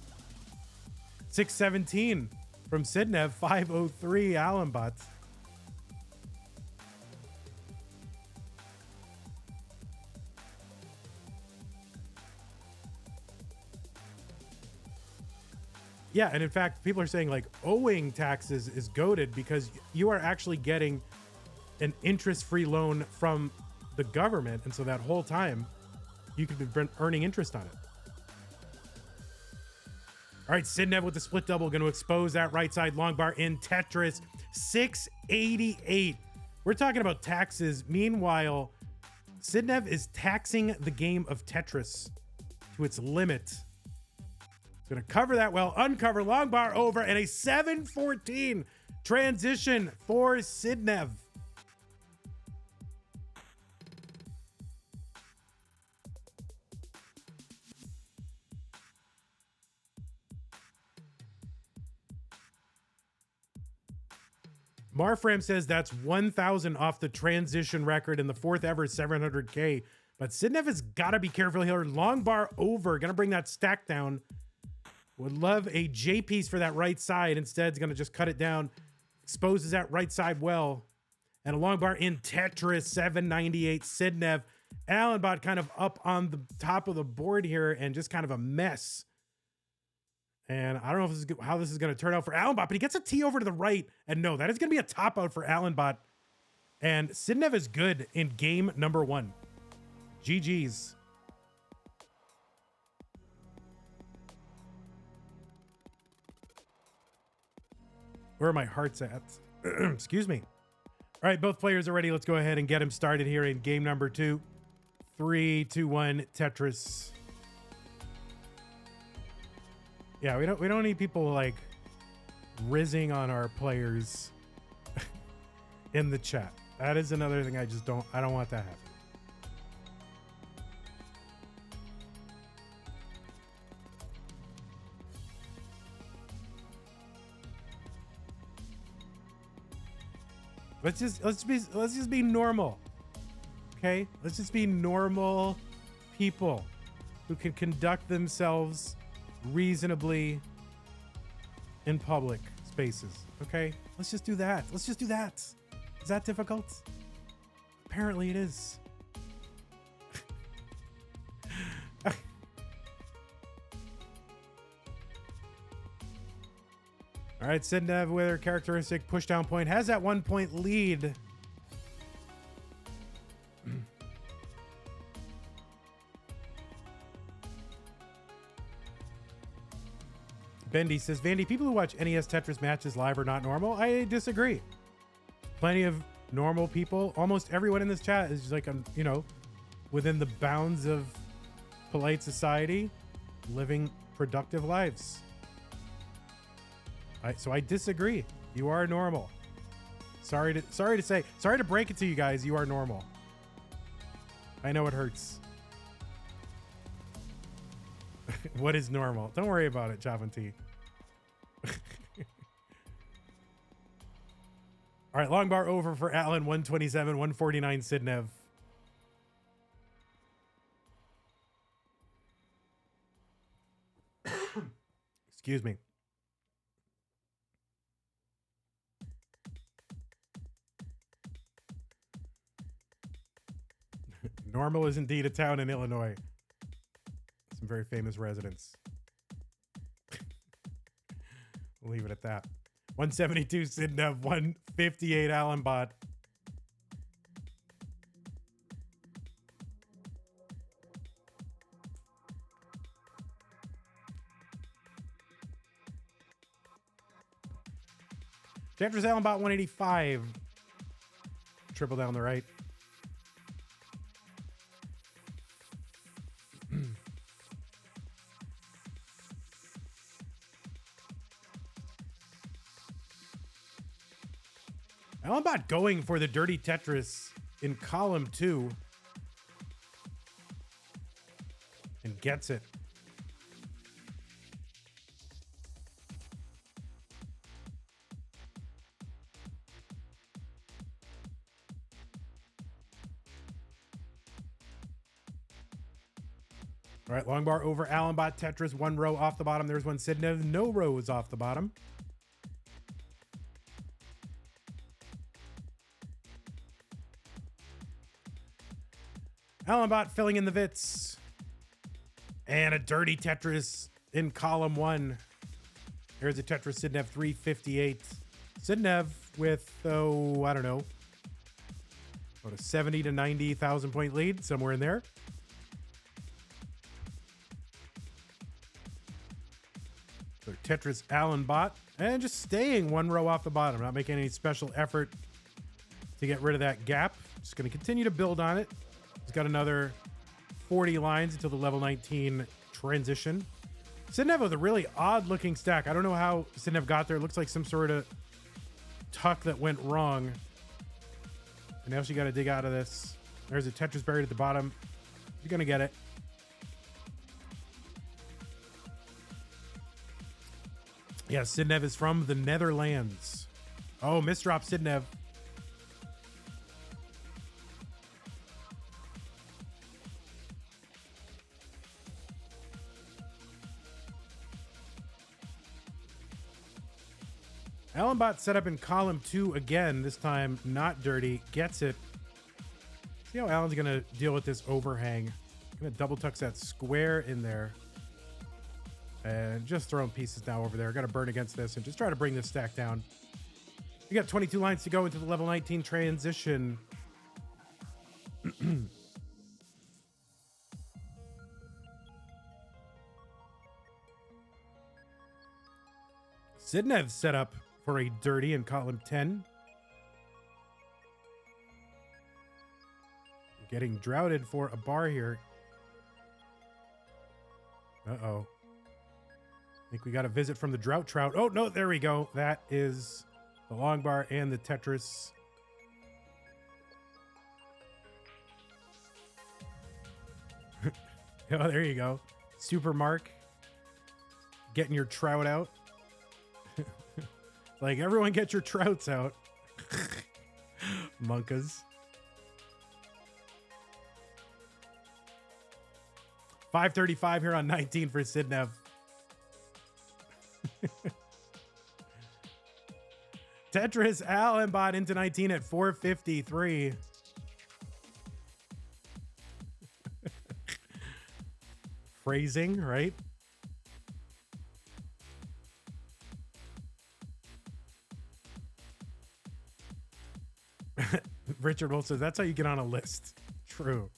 S1: 617 from Sidnev 503 Allenbot. Yeah, and in fact, people are saying like owing taxes is goated because you are actually getting an interest-free loan from the government, and so that whole time you could be earning interest on it. All right, Sidnev with the split double going to expose that right side long bar in Tetris. 688. We're talking about taxes. Meanwhile, Sidnev is taxing the game of Tetris to its limit. Going to cover that well, uncover, long bar over, and a 714 transition for Sidnev. Marfram says that's 1,000 off the transition record in the fourth ever 700K. But Sidnev has got to be careful here. Long bar over, going to bring that stack down. Would love a J piece for that right side. Instead, it's going to just cut it down. Exposes that right side well. And a long bar in Tetris, 798 Sidnev. Allenbot kind of up on the top of the board here and just kind of a mess. And I don't know if this is how this is going to turn out for Allenbot, but he gets a T over to the right. And no, that is going to be a top out for Allenbot. And Sidnev is good in game number 1. GG's. Where are my hearts at? Excuse me. All right, both players are ready. Let's go ahead and get him started here in game number 2. 3, 2, 1, Tetris. Yeah, we don't need people like rizzing on our players in the chat. That is another thing I don't want that happen. Let's just be normal. Okay? Let's just be normal people who can conduct themselves reasonably in public spaces. Okay? Let's just do that. Let's just do that. Is that difficult? Apparently it is. All right, Sidnev with her characteristic push down point has that 1 point lead. Bendy says, Vandy, people who watch NES Tetris matches live are not normal. I disagree. Plenty of normal people. Almost everyone in this chat is like, within the bounds of polite society, living productive lives. So I disagree. You are normal. Sorry to break it to you guys. You are normal. I know it hurts. What is normal? Don't worry about it, Chavanti. All right, long bar over for Allen, 127, 149 Sidnev. Excuse me. Normal is indeed a town in Illinois. Some very famous residents. We'll leave it at that. 172 Sidnev, 158 Allenbot. Tetris Allenbot 185. Triple down the right. Allenbot going for the dirty Tetris in column 2. And gets it. All right, long bar over Allenbot Tetris. 1 row off the bottom. There's one Sidnev. No rows off the bottom. Allenbot filling in the Vits. And a dirty Tetris in column 1. Here's a Tetris Sidnev 358. Sidnev with, oh, I don't know, about a 70 to 90,000 point lead, somewhere in there. So Tetris Allenbot, and just staying 1 row off the bottom, not making any special effort to get rid of that gap. Just going to continue to build on it. He's got another 40 lines until the level 19 transition. Sidnev with a really odd looking stack. I don't know how Sidnev got there. It looks like some sort of tuck that went wrong. And now she got to dig out of this. There's a Tetris buried at the bottom. You're going to get it. Yeah, Sidnev is from the Netherlands. Oh, misdrop Sidnev. Allenbot set up in column 2 again, this time not dirty, gets it. See how Allen's going to deal with this overhang. Going to double tuck that square in there. And just throwing pieces now over there. Got to burn against this and just try to bring this stack down. We got 22 lines to go into the level 19 transition. Sidnev set up for a dirty in column 10. Getting droughted for a bar here. Uh-oh. I think we got a visit from the drought trout. Oh, no, there we go. That is the long bar and the Tetris. Oh, there you go. Super Mark. Getting your trout out. Like, everyone get your trouts out. Monkas. 535 here on 19 for Sidnev. Tetris Allenbot into 19 at 453. Phrasing, right? Richard Wolf says that's how you get on a list. True.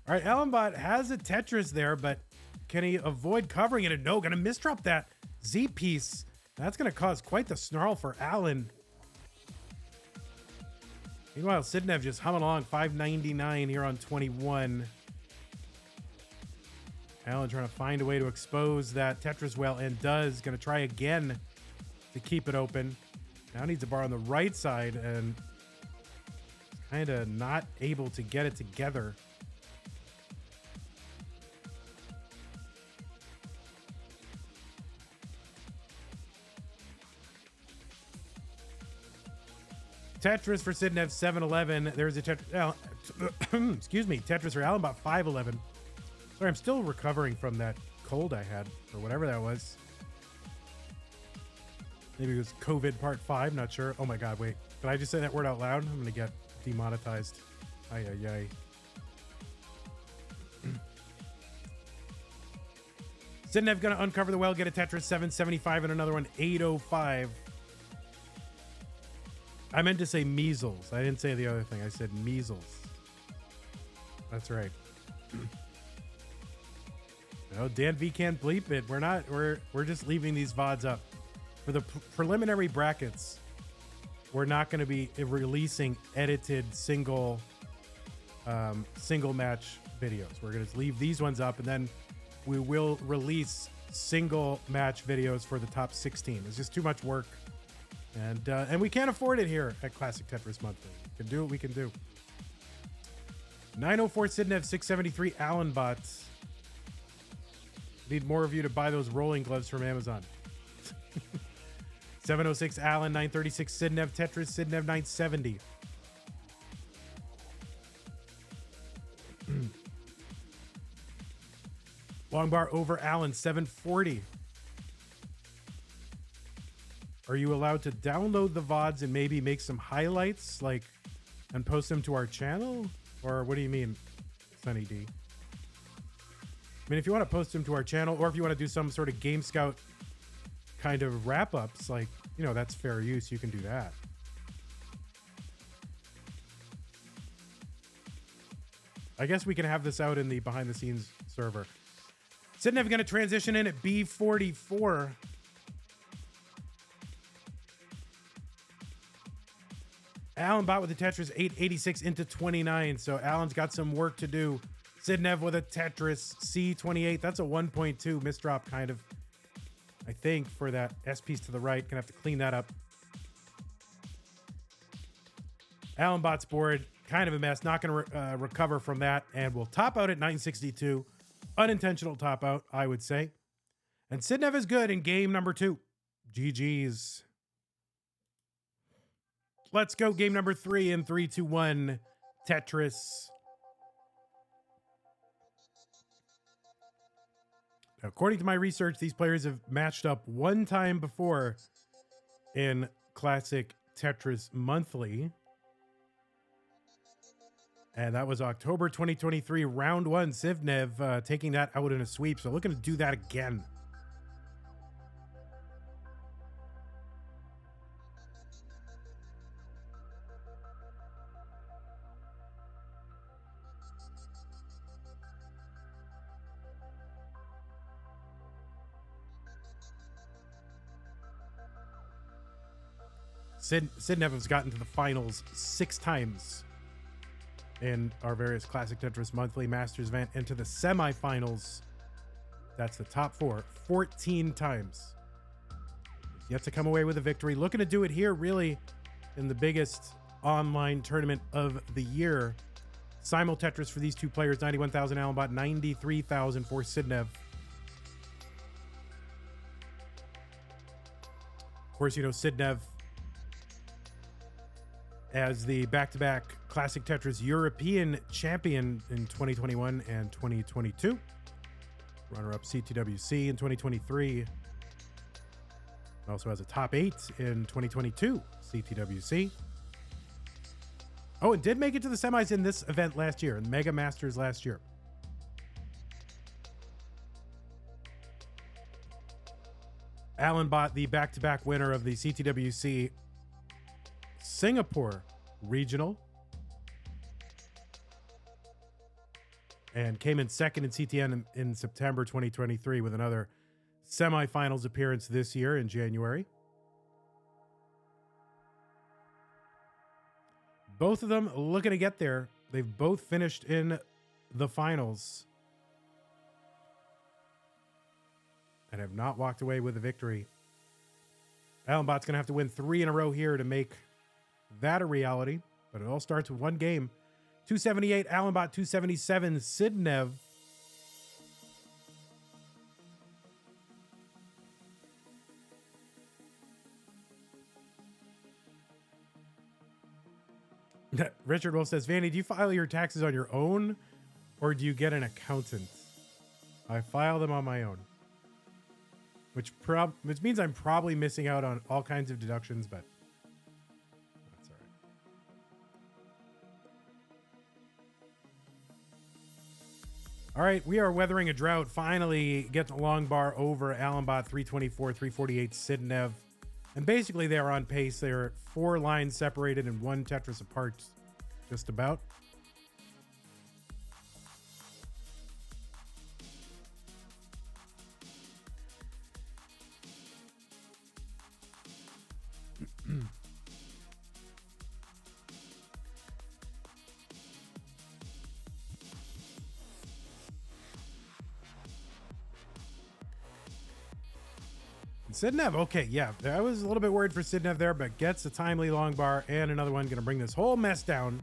S1: All right, Allenbot has a Tetris there, but can he avoid covering it? And no, gonna misdrop that Z piece. That's gonna cause quite the snarl for Allen. Meanwhile, Sidnev just humming along, 599 here on 21. Allen trying to find a way to expose that Tetris well, and does. Gonna try again to keep it open. Now needs a bar on the right side and kind of not able to get it together. Tetris for Sidnev 711. There's a Tetris. Excuse me, Tetris for Allenbot 511. Sorry, I'm still recovering from that cold I had, or whatever that was. Maybe it was COVID part 5, not sure. Oh my God, wait. Did I just say that word out loud? I'm gonna get demonetized. Ay, ay, ay. Sidnev gonna uncover the well, get a Tetris 775 and another one 805. I meant to say measles. I didn't say the other thing. I said measles. That's right. No, Dan V can't bleep it. We're just leaving these VODs up. For the preliminary brackets, we're not going to be releasing edited single match videos. We're going to leave these ones up, and then we will release single match videos for the top 16. It's just too much work, and we can't afford it here at Classic Tetris Monthly. We can do what we can do. 904 Sidnev, 673 Allenbot. Need more of you to buy those rolling gloves from Amazon. 706 Allen, 936 Sidnev Tetris, Sidnev 970. Long bar over Allen, 740. Are you allowed to download the VODs and maybe make some highlights, like, and post them to our channel? Or what do you mean, Sunny D? I mean, if you want to post them to our channel, or if you want to do some sort of Game Scout kind of wrap-ups, like, you know, that's fair use. You can do that. I guess we can have this out in the behind-the-scenes server. Sidnev going to transition in at B44. Allenbot with the Tetris 886 into 29. So Allen's got some work to do. Sidnev with a Tetris C28. That's a 1.2 misdrop kind of, I think, for that S piece to the right. Gonna have to clean that up. Allenbot's board, kind of a mess. Not gonna recover from that. And we'll top out at 962. Unintentional top out, I would say. And Sidnev is good in game number 2. GG's. Let's go game number 3 in 3, 2, 1. Tetris. According to my research, these players have matched up one time before in Classic Tetris Monthly. And that was October 2023, round 1. Sidnev taking that out in a sweep. So looking to do that again. Sidnev has gotten to the finals 6 times in our various Classic Tetris Monthly Masters event, and to the semifinals. That's the top 4, 14 times. Yet to come away with a victory. Looking to do it here, really, in the biggest online tournament of the year. Simul Tetris for these two players, 91,000 Allenbot, 93,000 for Sidnev. Of course, you know, Sidnev as the back-to-back Classic Tetris European champion in 2021 and 2022. Runner-up CTWC in 2023. Also has a top 8 in 2022 CTWC. Oh, and did make it to the semis in this event last year, in the Mega Masters last year. Allenbot, the back-to-back winner of the CTWC Singapore Regional, and came in second in CTN in September 2023 with another semifinals appearance this year in January. Both of them looking to get there. They've both finished in the finals and have not walked away with a victory. Allenbot's going to have to win 3 in a row here to make that a reality, but it all starts with one game. 278 Allenbot, 277 Sidnev. Richard Wolf says, Vanny, do you file your taxes on your own or do you get an accountant? I file them on my own, which means I'm probably missing out on all kinds of deductions, but that's all right. All right, we are weathering a drought. Finally getting the long bar over Allenbot, 324, 348 Sidnev. And basically they are on pace. They are 4 lines separated and 1 Tetris apart, just about. Sidnev, okay, yeah. I was a little bit worried for Sidnev there, but gets a timely long bar and another one. Going to bring this whole mess down.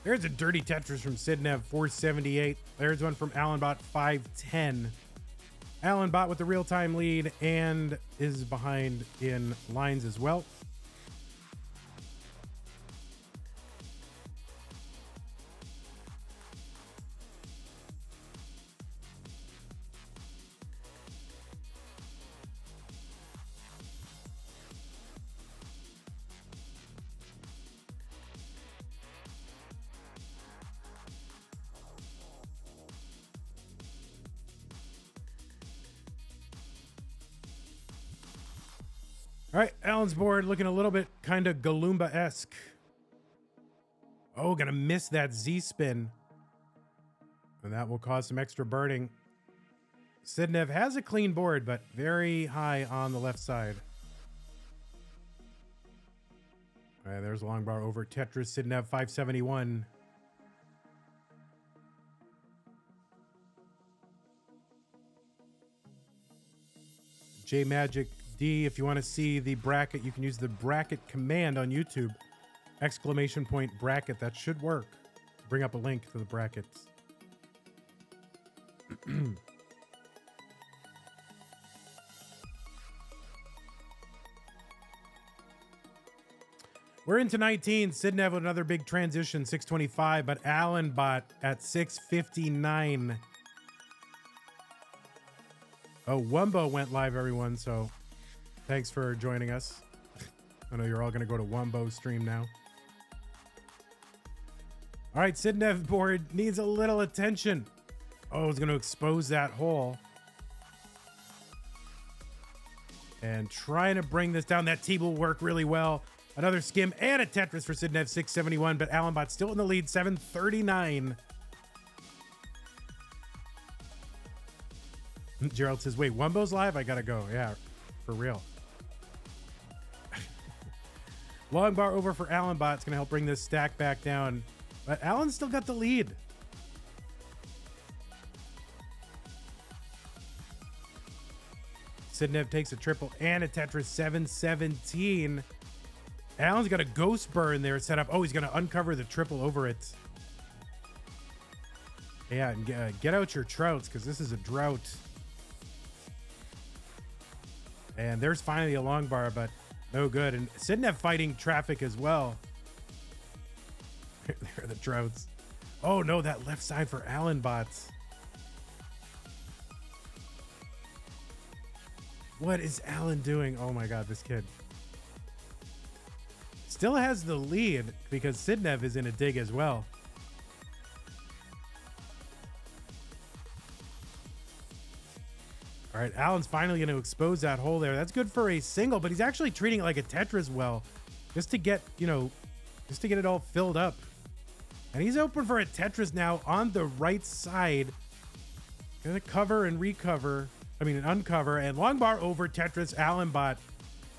S1: There's a dirty Tetris from Sidnev, 478. There's one from Allenbot, 510. Allenbot with the real-time lead and is behind in lines as well. All right, Alan's board looking a little bit kind of Galumba-esque. Oh, gonna miss that Z-spin. And that will cause some extra burning. Sidnev has a clean board, but very high on the left side. All right, there's a long bar over Tetris. Sidnev, 571. J Magic D, if you want to see the bracket, you can use the bracket command on YouTube. Exclamation point bracket. That should work. Bring up a link to the brackets. We're into 19. Sidnev with another big transition, 625, but Allenbot at 659. Oh, Wumbo went live, everyone, so thanks for joining us. I know you're all going to go to Wumbo's stream now. All right, Sidnev board needs a little attention. Oh, it's going to expose that hole. And trying to bring this down. That T will work really well. Another skim and a Tetris for Sidnev, 671, but Allenbot still in the lead, 739. Gerald says, wait, Wumbo's live? I got to go. Yeah, for real. Long bar over for Allenbot. It's going to help bring this stack back down. But Allen's still got the lead. Sidnev takes a triple and a Tetris, 717. Allen's got a ghost burn there set up. Oh, he's going to uncover the triple over it. Yeah, and get out your trouts because this is a drought. And there's finally a long bar, but no good. And Sidnev fighting traffic as well. There are the droughts. Oh no, that left side for Allenbot. What is Allen doing? Oh my God, this kid. Still has the lead because Sidnev is in a dig as well. All right, Allen's finally going to expose that hole there. That's good for a single, but he's actually treating it like a Tetris well, just to get, just to get it all filled up. And he's open for a Tetris now on the right side. Gonna cover and recover. Uncover and long bar over Tetris, Allenbot.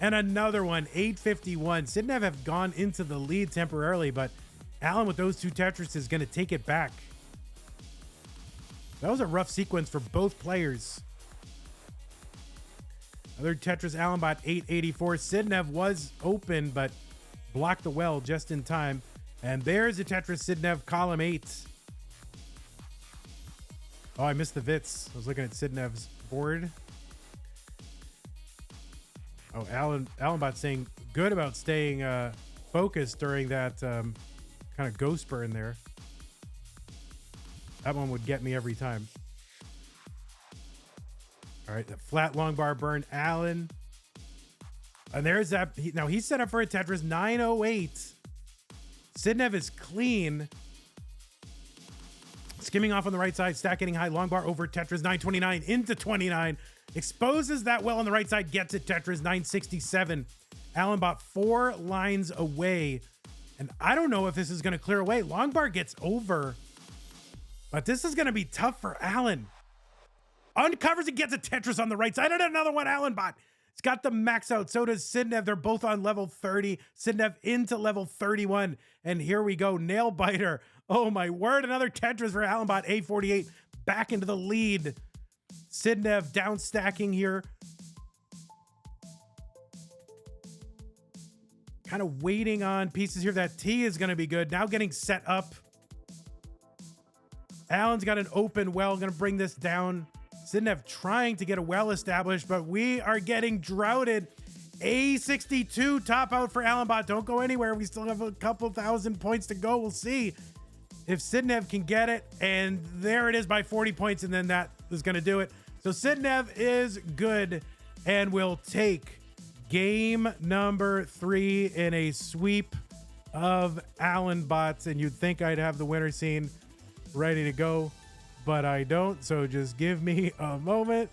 S1: And another one, 851. Sidnev have gone into the lead temporarily, but Allen with those two Tetris is going to take it back. That was a rough sequence for both players. Another Tetris, Allenbot, 884. Sidnev was open, but blocked the well just in time. And there's the Tetris, Sidnev, column 8. Oh, I missed the Vits. I was looking at Sidnev's board. Oh, Allenbot saying good about staying focused during that kind of ghost burn there. That one would get me every time. All right, the flat long bar burn, Allen. And there's that. Now he's set up for a Tetris, 908. Sidnev is clean. Skimming off on the right side, stack getting high, long bar over Tetris 929 into 29. Exposes that well on the right side, gets it Tetris 967. Allenbot 4 lines away. And I don't know if this is going to clear away. Long bar gets over. But this is going to be tough for Allen. Uncovers and gets a Tetris on the right side. And another one, Allenbot. It's got the max out. So does Sidnev. They're both on level 30. Sidnev into level 31. And here we go. Nail biter. Oh my word. Another Tetris for Allenbot. A48 back into the lead. Sidnev down stacking here. Kind of waiting on pieces here. That T is going to be good. Now getting set up. Allen's got an open well. Going to bring this down. Sidnev trying to get a well established, but we are getting droughted. A62 top out for Allenbot. Don't go anywhere. We still have a couple thousand points to go. We'll see if Sidnev can get it. And there it is by 40 points. And then that is going to do it. So Sidnev is good and will take game number 3 in a sweep of Allenbots. And you'd think I'd have the winner scene ready to go, but I don't. So just give me a moment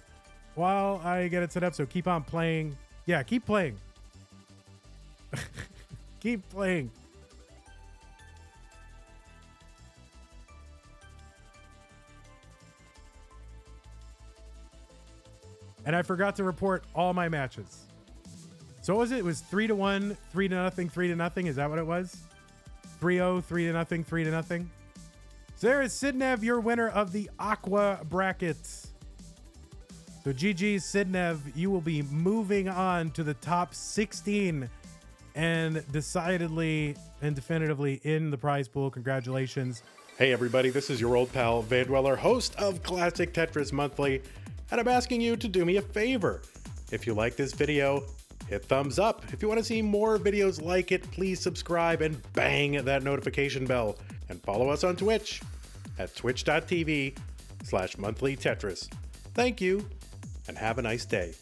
S1: while I get it set up. So keep on playing. Yeah, keep playing. Keep playing. And I forgot to report all my matches. So what was it? It was 3-1, 3-0, 3-0. Is that what it was? 3-0, 3-0, 3-0. So there is Sidnev, your winner of the Aqua brackets. So GG Sidnev, you will be moving on to the top 16 and decidedly and definitively in the prize pool. Congratulations. Hey everybody, this is your old pal Vandweller, host of Classic Tetris Monthly, and I'm asking you to do me a favor. If you like this video, hit thumbs up. If you want to see more videos like it, please subscribe and bang that notification bell. And follow us on Twitch at twitch.tv/monthlytetris. Thank you, and have a nice day.